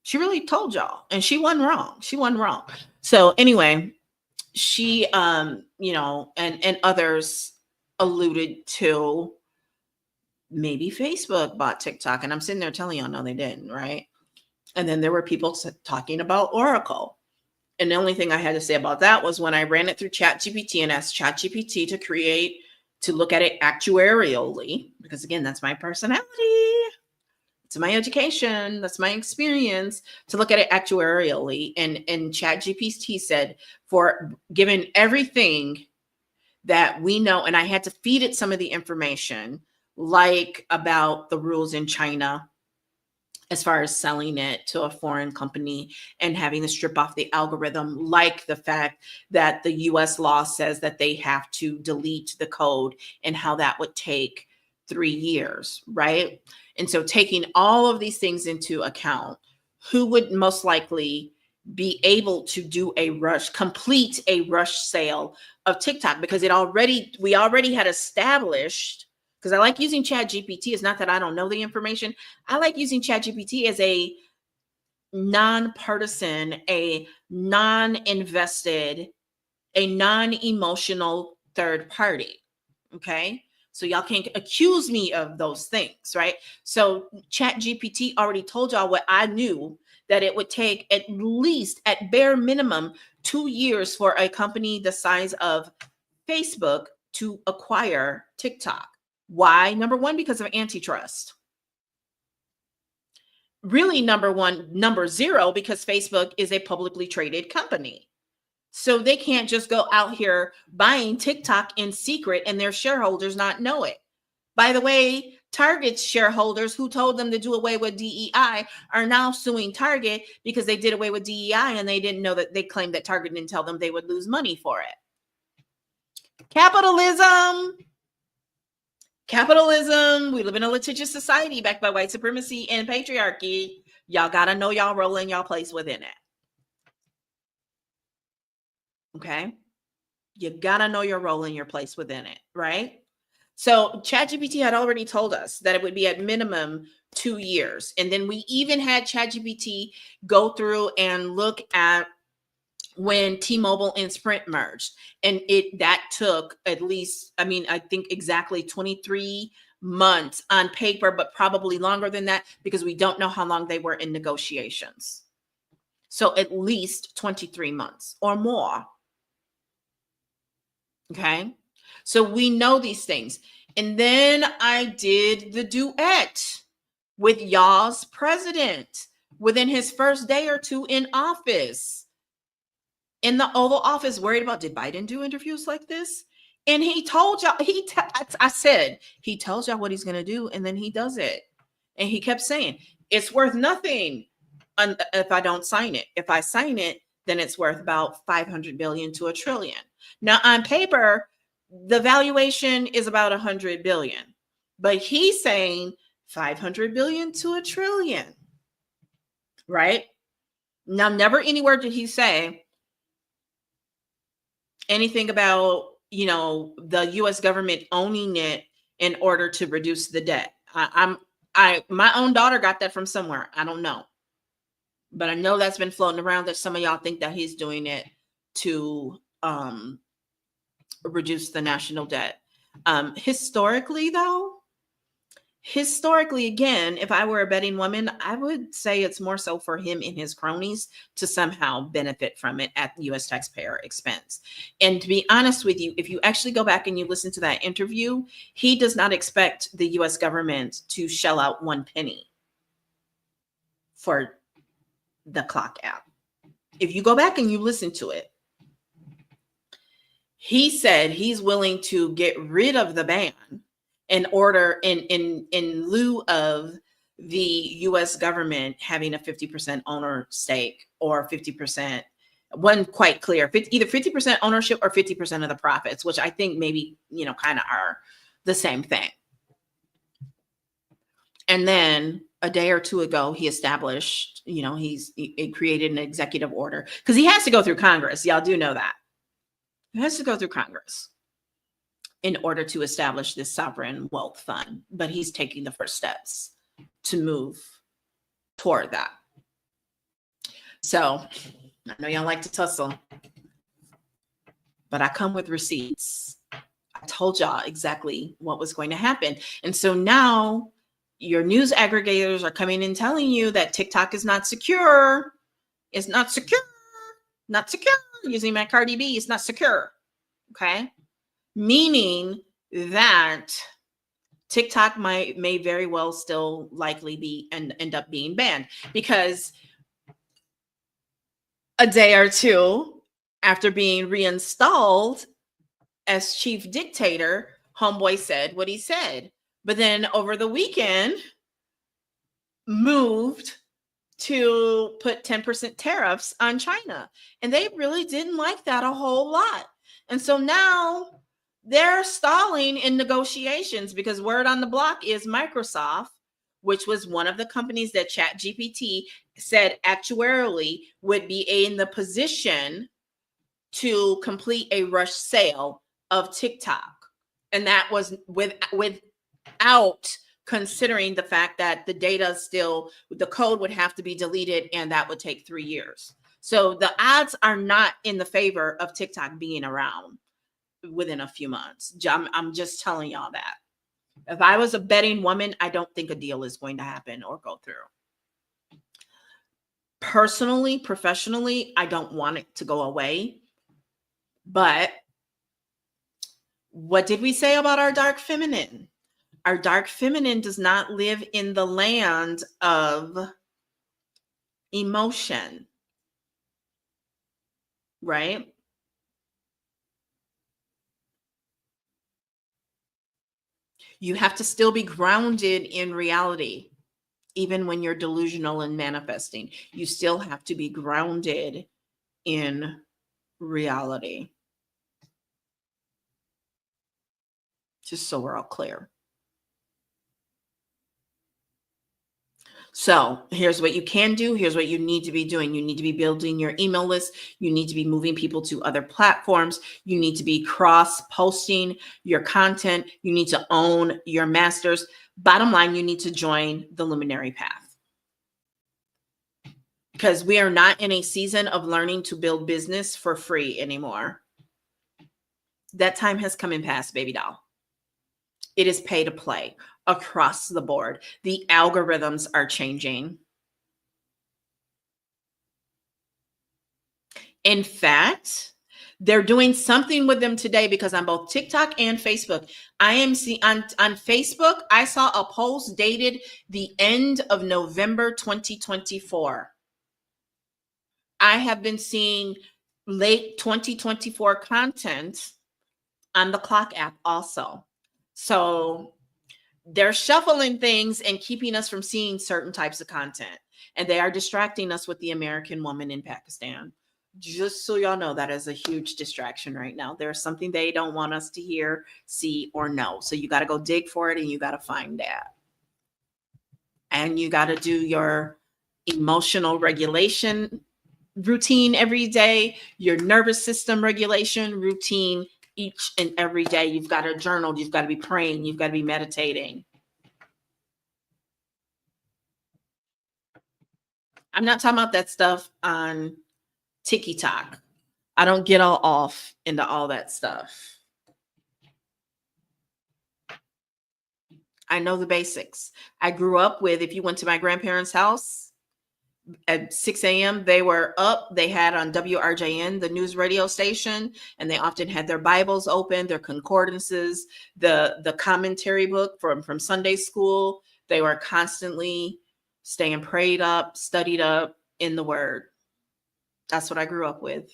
she really told y'all, and she wasn't wrong. She wasn't wrong. So anyway, she, and others alluded to maybe Facebook bought TikTok. And I'm sitting there telling y'all, no, they didn't, right? And then there were people talking about Oracle. And the only thing I had to say about that was when I ran it through ChatGPT and asked ChatGPT to look at it actuarially, because again, that's my personality. It's my education. That's my experience, to look at it actuarially. And ChatGPT said, for given everything that we know, and I had to feed it some of the information, like about the rules in China, as far as selling it to a foreign company and having to strip off the algorithm, like the fact that the US law says that they have to delete the code and how that would take 3 years, right? And so taking all of these things into account, who would most likely be able to complete a rush sale of TikTok? Because we already had established, because I like using ChatGPT. It's not that I don't know the information. I like using ChatGPT as a nonpartisan, a non-invested, a non-emotional third party. Okay. So y'all can't accuse me of those things, right? So ChatGPT already told y'all what I knew, that it would take at least, at bare minimum, 2 years for a company the size of Facebook to acquire TikTok. Why? Number one, because of antitrust. Really, number zero, because Facebook is a publicly traded company. So they can't just go out here buying TikTok in secret and their shareholders not know it. By the way, Target's shareholders, who told them to do away with DEI, are now suing Target because they did away with DEI and they didn't know that. They claimed that Target didn't tell them they would lose money for it. Capitalism. We live in a litigious society backed by white supremacy and patriarchy. Y'all got to know y'all role and y'all place within it. Okay. You got to know your role and your place within it, right? So ChatGPT had already told us that it would be at minimum 2 years. And then we even had ChatGPT go through and look at when T-Mobile and Sprint merged. And that took at least, I think exactly 23 months on paper, but probably longer than that, because we don't know how long they were in negotiations. So at least 23 months or more. Okay. So we know these things. And then I did the duet with y'all's president, within his first day or two in office, in the Oval Office, worried about, did Biden do interviews like this? And he told y'all, I said, he tells y'all what he's going to do, and then he does it. And he kept saying, it's worth nothing if I don't sign it. If I sign it, then it's worth about 500 billion to a trillion. Now, on paper, the valuation is about 100 billion, but he's saying 500 billion to a trillion, right? Now, never anywhere did he say anything about, the US government owning it in order to reduce the debt. My own daughter got that from somewhere. I don't know. But I know that's been floating around that some of y'all think that he's doing it to reduce the national debt. Historically, again, if I were a betting woman, I would say it's more so for him and his cronies to somehow benefit from it at US taxpayer expense. And to be honest with you, if you actually go back and you listen to that interview, he does not expect the US government to shell out 1 penny for the clock app. If you go back and you listen to it, he said he's willing to get rid of the ban in order in lieu of the US government having a 50% owner stake or 50%, wasn't quite clear, either 50% ownership or 50% of the profits, which I think maybe, kind of are the same thing. And then a day or two ago, he established, he created an executive order, because he has to go through Congress. Y'all do know that. He has to go through Congress in order to establish this sovereign wealth fund. But he's taking the first steps to move toward that. So I know y'all like to tussle, but I come with receipts. I told y'all exactly what was going to happen. And so now your news aggregators are coming and telling you that TikTok is not secure. It's not secure. Not secure. Using my Cardi B, it's not secure. Okay. Meaning that TikTok may very well still likely be and end up being banned, because a day or two after being reinstalled as chief dictator, homeboy said what he said. But then over the weekend, moved to put 10% tariffs on China. And they really didn't like that a whole lot. And so now they're stalling in negotiations, because word on the block is Microsoft, which was one of the companies that ChatGPT said actuarially would be in the position to complete a rush sale of TikTok. And that was without considering the fact that the data still, the code would have to be deleted, and that would take 3 years. So the odds are not in the favor of TikTok being around within a few months. I'm just telling y'all that. If I was a betting woman, I don't think a deal is going to happen or go through. Personally, professionally, I don't want it to go away. But what did we say about our dark feminine? Our dark feminine does not live in the land of emotion, right? You have to still be grounded in reality. Even when you're delusional and manifesting, you still have to be grounded in reality. Just so we're all clear. So here's what you can do. Here's what you need to be doing. You need to be building your email list. You need to be moving people to other platforms. You need to be cross-posting your content. You need to own your masters. Bottom line, you need to join the Luminary Path. Because we are not in a season of learning to build business for free anymore. That time has come and passed, baby doll. It is pay to play across the board. The algorithms are changing. In fact, They're doing something with them today because on both TikTok and Facebook, I am seeing on Facebook, I saw a post dated the end of November 2024. I have been seeing late 2024 content on the Clock app also. So they're shuffling things and keeping us from seeing certain types of content. And they are distracting us with the American woman in Pakistan. Just so y'all know, that is a huge distraction right now. There's something they don't want us to hear, see, or know. So you got to go dig for it and you got to find that. And you got to do your emotional regulation routine every day, your nervous system regulation routine each and every day. You've got to journal, you've got to be praying, you've got to be meditating. I'm not talking about that stuff on TikTok. I don't get all off into all that stuff. I know the basics. I grew up with, if you went to my grandparents' house at 6 a.m., they were up. They had on WRJN, the news radio station, and they often had their Bibles open, their concordances, the commentary book from Sunday school. They were constantly staying prayed up, studied up in the Word. That's what I grew up with.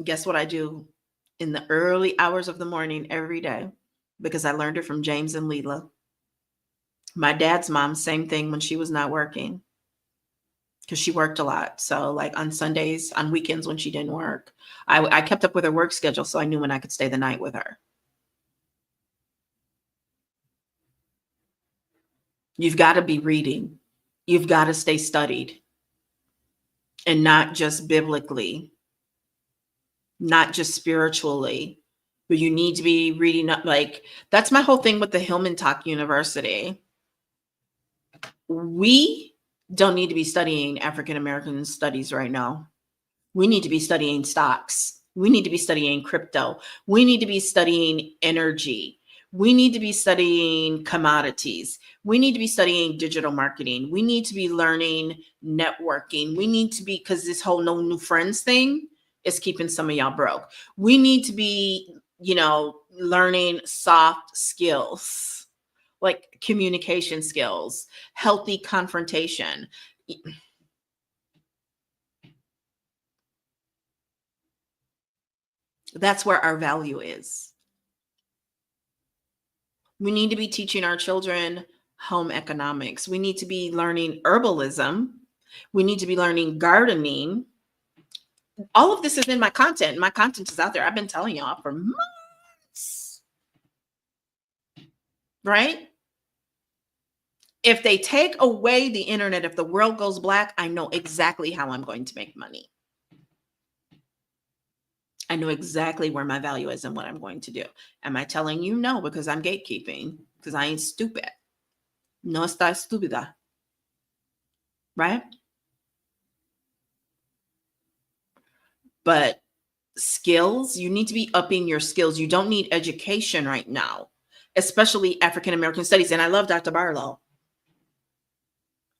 Guess what I do in the early hours of the morning every day? Because I learned it from James and Leela. My dad's mom, same thing when she was not working, because she worked a lot. So like on Sundays, on weekends when she didn't work, I kept up with her work schedule, so I knew when I could stay the night with her. You've got to be reading. You've got to stay studied, and not just biblically, not just spiritually, but you need to be reading up. Like, that's my whole thing with the Hillman Talk University. We don't need to be studying African American studies right now. We need to be studying stocks. We need to be studying crypto. We need to be studying energy. We need to be studying commodities. We need to be studying digital marketing. We need to be learning networking. We need to be, because this whole no new friends thing is keeping some of y'all broke. We need to be, learning soft skills, like communication skills, healthy confrontation. That's where our value is. We need to be teaching our children home economics. We need to be learning herbalism. We need to be learning gardening. All of this is in my content. My content is out there. I've been telling y'all for months. Right? If they take away the internet, if the world goes black, I know exactly how I'm going to make money. I know exactly where my value is and what I'm going to do. Am I telling you no because I'm gatekeeping? Because I ain't stupid. No está estúpida. Right? But skills, you need to be upping your skills. You don't need education right now, especially African American studies. And I love Dr. Barlow.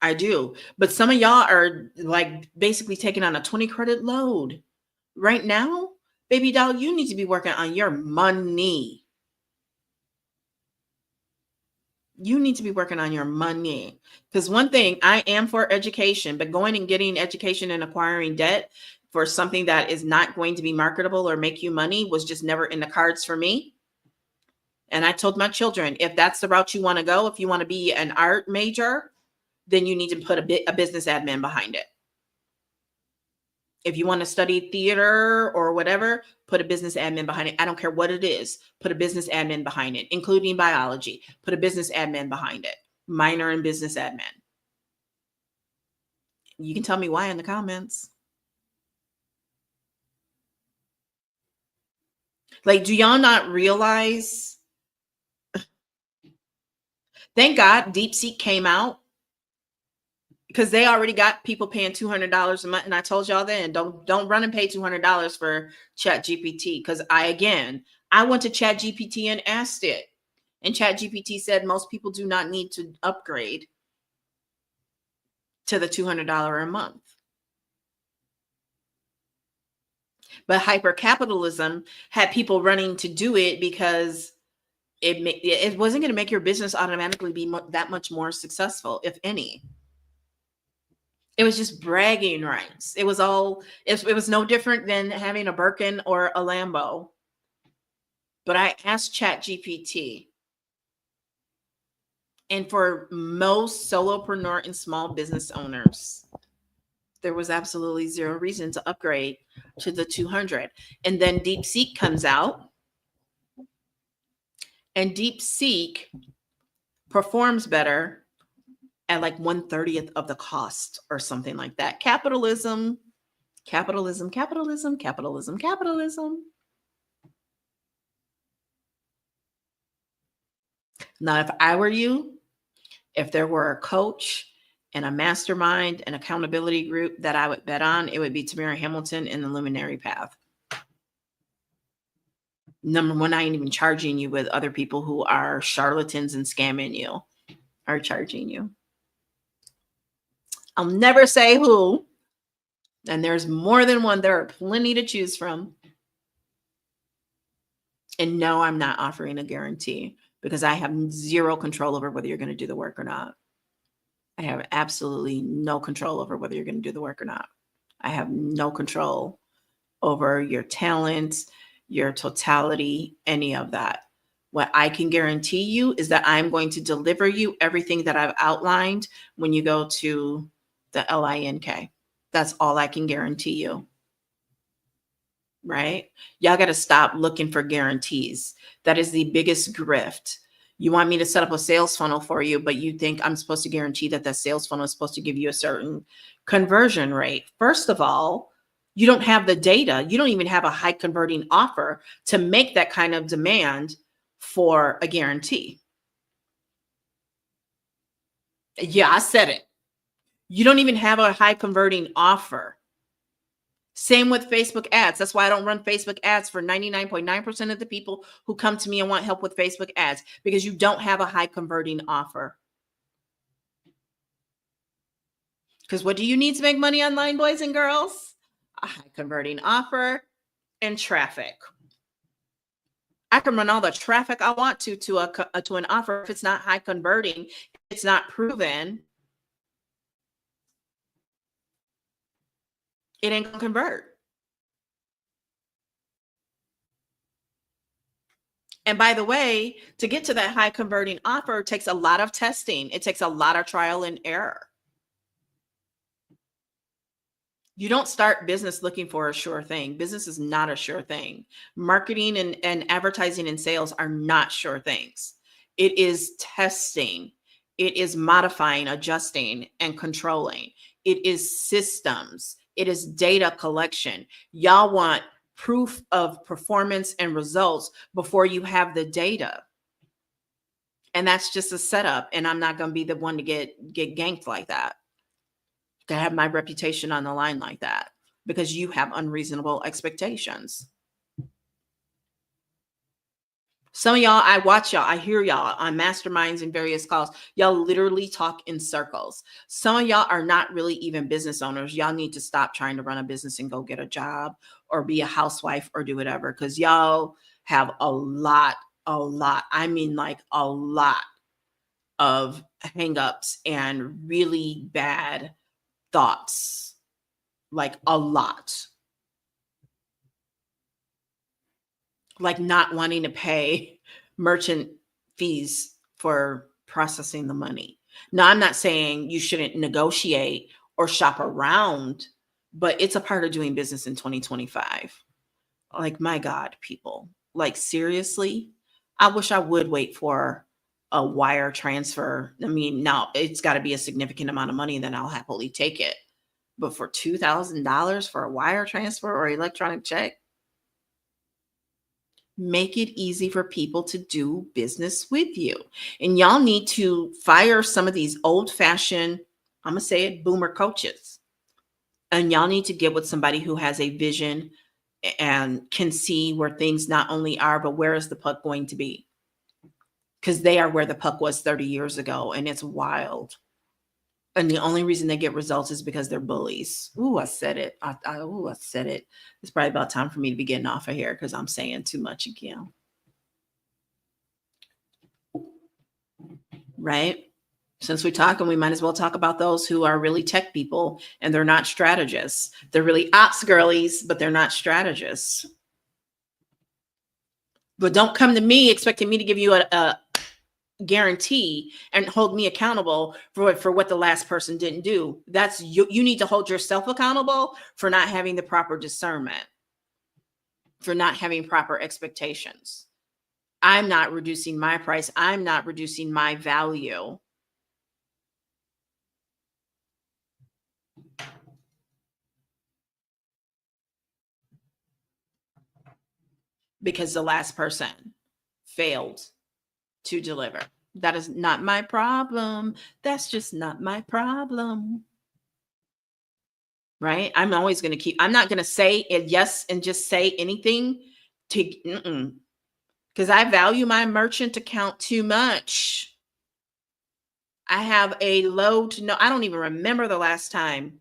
I do. But some of y'all are like basically taking on a 20 credit load right now. Baby doll, you need to be working on your money. You need to be working on your money. Because one thing, I am for education, but going and getting education and acquiring debt for something that is not going to be marketable or make you money was just never in the cards for me. And I told my children, if that's the route you want to go, if you want to be an art major, then you need to put a business admin behind it. If you want to study theater or whatever, put a business admin behind it. I don't care what it is. Put a business admin behind it, including biology. Put a business admin behind it. Minor in business admin. You can tell me why in the comments. Like, do y'all not realize? Thank God DeepSeek came out, because they already got people paying $200 a month. And I told y'all then, don't run and pay $200 for ChatGPT. Because I went to ChatGPT and asked it. And ChatGPT said most people do not need to upgrade to the $200 a month. But hyper-capitalism had people running to do it because it wasn't going to make your business automatically be that much more successful, if any. It was just bragging rights. It was no different than having a Birkin or a Lambo. But I asked ChatGPT, and for most solopreneur and small business owners, there was absolutely zero reason to upgrade to the 200. And then DeepSeek comes out, and DeepSeek performs better at like 1/30th of the cost or something like that. Capitalism, capitalism, capitalism, capitalism, capitalism. Now, if I were you, if there were a coach and a mastermind and accountability group that I would bet on, it would be Tamara Hamilton and the Luminary Path. Number one, I ain't even charging you with other people who are charlatans and scamming you, are charging you. I'll never say who. And there's more than one. There are plenty to choose from. And no, I'm not offering a guarantee because I have zero control over whether you're going to do the work or not. I have absolutely no control over whether you're going to do the work or not. I have no control over your talents, your totality, any of that. What I can guarantee you is that I'm going to deliver you everything that I've outlined when you go to the LINK. That's all I can guarantee you. Right? Y'all got to stop looking for guarantees. That is the biggest grift. You want me to set up a sales funnel for you, but you think I'm supposed to guarantee that that sales funnel is supposed to give you a certain conversion rate. First of all, you don't have the data. You don't even have a high converting offer to make that kind of demand for a guarantee. Yeah, I said it. You don't even have a high converting offer. Same with Facebook ads. That's why I don't run Facebook ads for 99.9% of the people who come to me and want help with Facebook ads, because you don't have a high converting offer. Because what do you need to make money online, boys and girls? A high converting offer and traffic. I can run all the traffic I want to an offer. If it's not high converting, it's not proven, it ain't gonna convert. And by the way, to get to that high converting offer takes a lot of testing. It takes a lot of trial and error. You don't start business looking for a sure thing. Business is not a sure thing. Marketing and advertising and sales are not sure things. It is testing. It is modifying, adjusting, and controlling. It is systems. It is data collection. Y'all want proof of performance and results before you have the data. And that's just a setup. And I'm not going to be the one to get ganked like that, to have my reputation on the line like that, because you have unreasonable expectations. Some of y'all, I watch y'all, I hear y'all on masterminds and various calls. Y'all literally talk in circles. Some of y'all are not really even business owners. Y'all need to stop trying to run a business and go get a job or be a housewife or do whatever, because y'all have a lot, I mean like a lot of hangups and really bad thoughts, like a lot. Like not wanting to pay merchant fees for processing the money. Now, I'm not saying you shouldn't negotiate or shop around, but it's a part of doing business in 2025. Like, my God, people, like seriously, I wish I would wait for a wire transfer. I mean, now it's got to be a significant amount of money, then I'll happily take it. But for $2,000 for a wire transfer or electronic check, make it easy for people to do business with you. And y'all need to fire some of these old-fashioned, I'm going to say it, boomer coaches. And y'all need to get with somebody who has a vision and can see where things not only are, but where is the puck going to be? Because they are where the puck was 30 years ago, and it's wild. And the only reason they get results is because they're bullies. Ooh, I said it. I said it. It's probably about time for me to be getting off of here because I'm saying too much again. Right? Since we're talking, we might as well talk about those who are really tech people and they're not strategists. They're really ops girlies, but they're not strategists. But don't come to me expecting me to give you a guarantee and hold me accountable for what the last person didn't do. That's you need to hold yourself accountable for not having the proper discernment, for not having proper expectations. I'm not reducing my price. I'm not reducing my value because the last person failed to deliver. That is not my problem. That's just not my problem. Right? I'm always going to I'm not going to say it yes and just say anything to, because I value my merchant account too much. I have a low to no, I don't even remember the last time.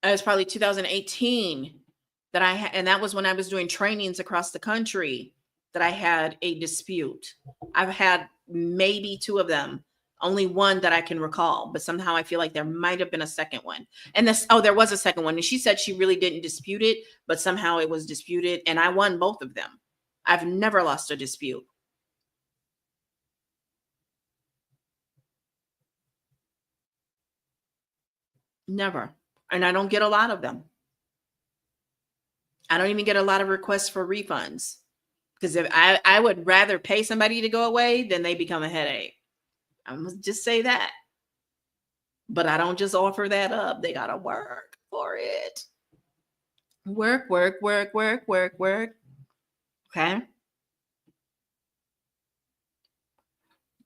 It was probably 2018 that I had, and that was when I was doing trainings across the country that I had a dispute. I've had maybe two of them, only one that I can recall, but somehow I feel like there might have been a second one. And there was a second one. And she said she really didn't dispute it, but somehow it was disputed and I won both of them. I've never lost a dispute. Never. And I don't get a lot of them. I don't even get a lot of requests for refunds because if I would rather pay somebody to go away than they become a headache. I'm gonna just say that. But I don't just offer that up. They gotta work for it. Work, work, work, work, work, work. Okay.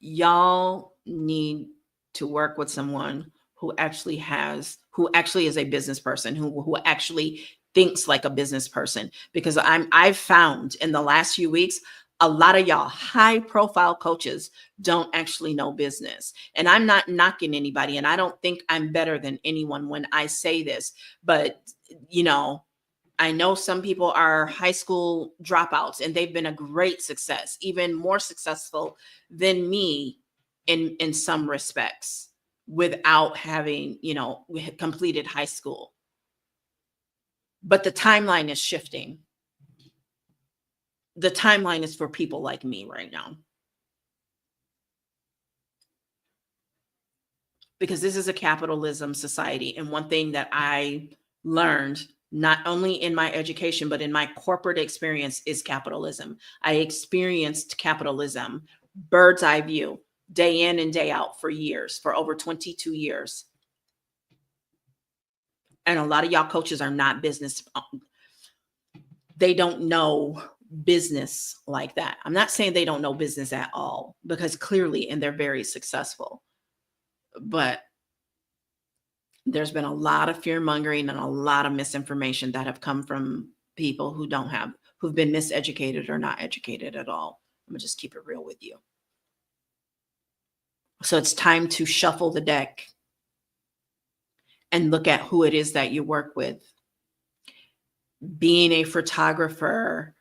Y'all need to work with someone who actually is a business person, who actually thinks like a business person. Because I've found in the last few weeks, a lot of y'all high profile coaches don't actually know business. And I'm not knocking anybody, and I don't think I'm better than anyone when I say this, but I know some people are high school dropouts and they've been a great success, even more successful than me in some respects without having, completed high school. But the timeline is shifting. The timeline is for people like me right now. Because this is a capitalism society. And one thing that I learned, not only in my education, but in my corporate experience, is capitalism. I experienced capitalism, bird's eye view, day in and day out for years, for over 22 years. And a lot of y'all coaches are not business. They don't know business like that. I'm not saying they don't know business at all, because clearly, and they're very successful. But there's been a lot of fear mongering and a lot of misinformation that have come from people who've been miseducated or not educated at all. I'm gonna just keep it real with you. So it's time to shuffle the deck and look at who it is that you work with. Being a photographer,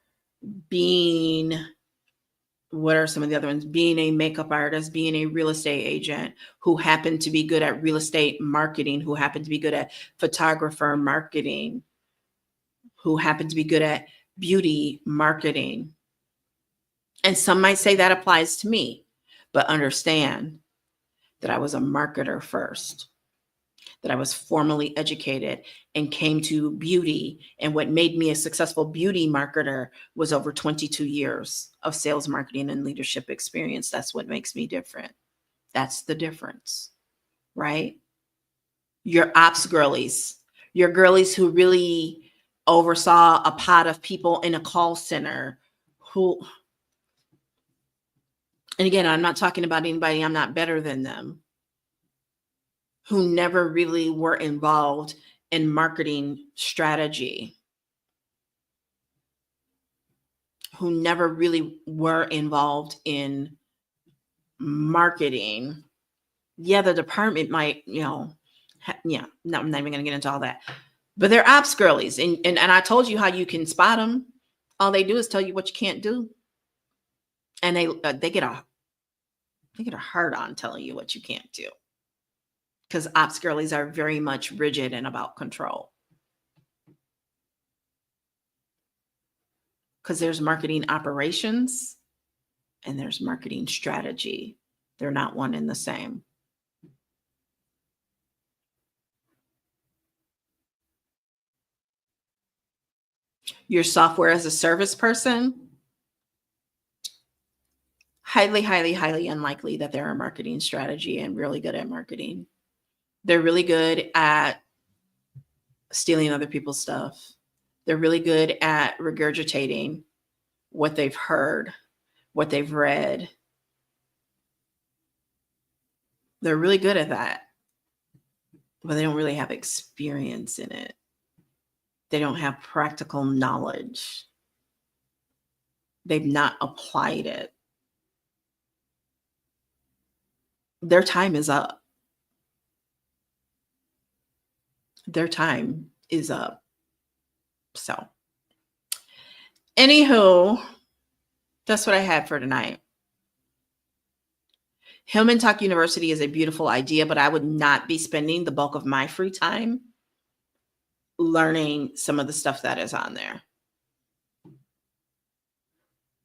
what are some of the other ones? Being a makeup artist, being a real estate agent who happened to be good at real estate marketing, who happened to be good at photographer marketing, who happened to be good at beauty marketing. And some might say that applies to me, but understand that I was a marketer first, that I was formally educated and came to beauty. And what made me a successful beauty marketer was over 22 years of sales, marketing, and leadership experience. That's what makes me different. That's the difference, right? Your ops girlies, your girlies who really oversaw a pot of people in a call center and again, I'm not talking about anybody, I'm not better than them, who never really were involved in marketing strategy, who never really were involved in marketing, Yeah, the department might, yeah, no, I'm not even going to get into all that. But they're ops girlies. And I told you how you can spot them. All they do is tell you what you can't do. And they get a hard on telling you what you can't do. Because ops girlies are very much rigid and about control. Because there's marketing operations and there's marketing strategy. They're not one and the same. Your software as a service person, highly, highly, highly unlikely that they're a marketing strategy and really good at marketing. They're really good at stealing other people's stuff. They're really good at regurgitating what they've heard, what they've read. They're really good at that, but they don't really have experience in it. They don't have practical knowledge. They've not applied it. Their time is up. Their time is up. So, anywho, that's what I had for tonight. Hillman Talk University is a beautiful idea, but I would not be spending the bulk of my free time learning some of the stuff that is on there.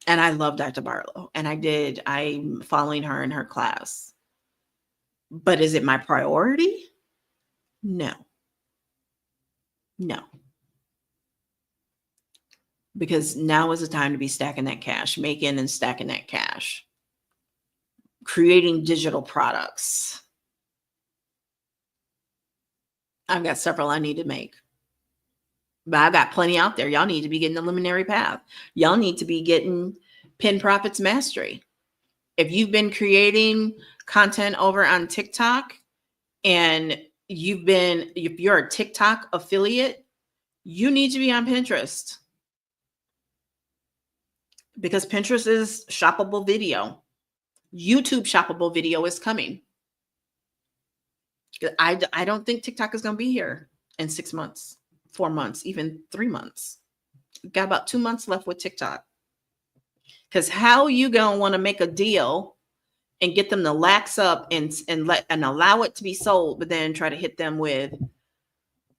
And I love Dr. Barlow, and I'm following her in her class. But is it my priority? No. No. Because now is the time to be stacking that cash, making and stacking that cash, creating digital products. I've got several I need to make. But I've got plenty out there. Y'all need to be getting the Luminary Path. Y'all need to be getting Pin Profits Mastery. If you've been creating content over on TikTok and if you're a TikTok affiliate, you need to be on Pinterest. Because Pinterest is shoppable video. YouTube shoppable video is coming. I don't think TikTok is going to be here in 6 months, 4 months, even 3 months. We've got about 2 months left with TikTok. Because how you going to want to make a deal and get them to lax up and allow it to be sold, but then try to hit them with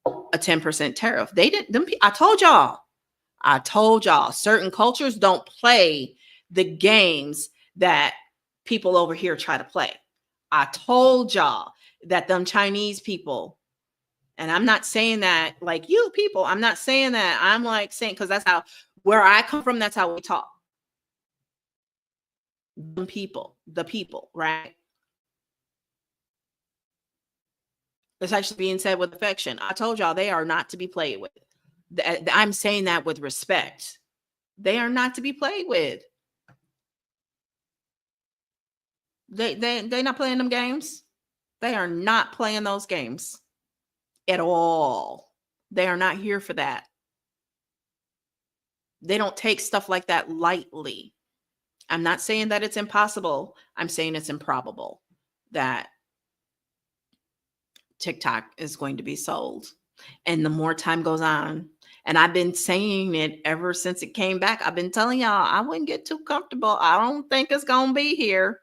a 10% tariff? I told y'all, certain cultures don't play the games that people over here try to play. I told y'all that them Chinese people, and I'm not saying that like you people, I'm not saying that. I'm like saying, because that's where I come from, that's how we talk. The people, right? It's actually being said with affection. I told y'all they are not to be played with. I'm saying that with respect. They are not to be played with. They not playing them games. They are not playing those games at all. They are not here for that. They don't take stuff like that lightly. I'm not saying that it's impossible. I'm saying it's improbable that TikTok is going to be sold. And the more time goes on, and I've been saying it ever since it came back. I've been telling y'all I wouldn't get too comfortable. I don't think it's going to be here.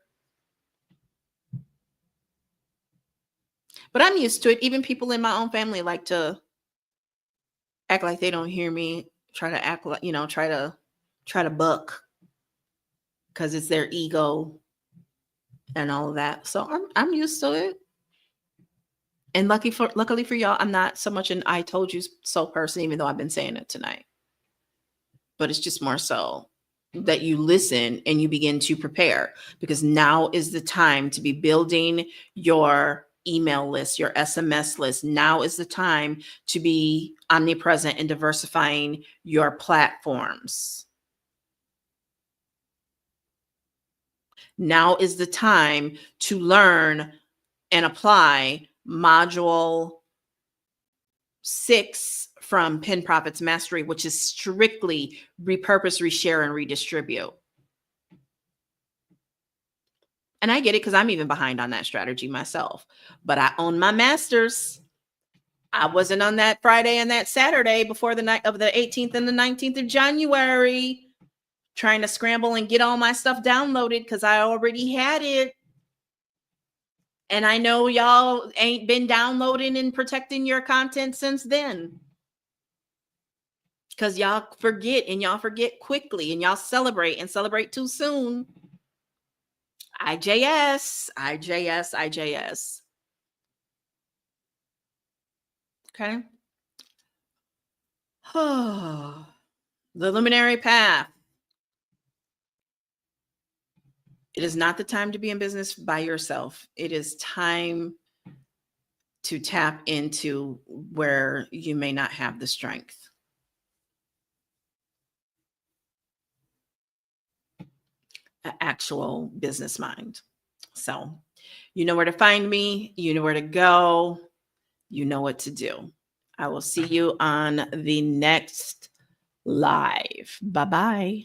But I'm used to it. Even people in my own family like to act like they don't hear me, try to act like, try to buck because it's their ego and all of that. So I'm used to it. And luckily for y'all, I'm not so much an I told you so person, even though I've been saying it tonight. But it's just more so that you listen and you begin to prepare, because now is the time to be building your email list, your SMS list. Now is the time to be omnipresent and diversifying your platforms. Now is the time to learn and apply module 6 from Pin Profits Mastery, which is strictly repurpose, reshare, and redistribute. And I get it because I'm even behind on that strategy myself. But I own my masters. I wasn't on that Friday and that Saturday before the night of the 18th and the 19th of January trying to scramble and get all my stuff downloaded because I already had it. And I know y'all ain't been downloading and protecting your content since then. Because y'all forget, and y'all forget quickly, and y'all celebrate and celebrate too soon. IJS, IJS, IJS. Okay. The luminary path. It is not the time to be in business by yourself. It is time to tap into where you may not have the strength. An actual business mind. So, you know where to find me, you know where to go, you know what to do. I will see you on the next live. Bye-bye.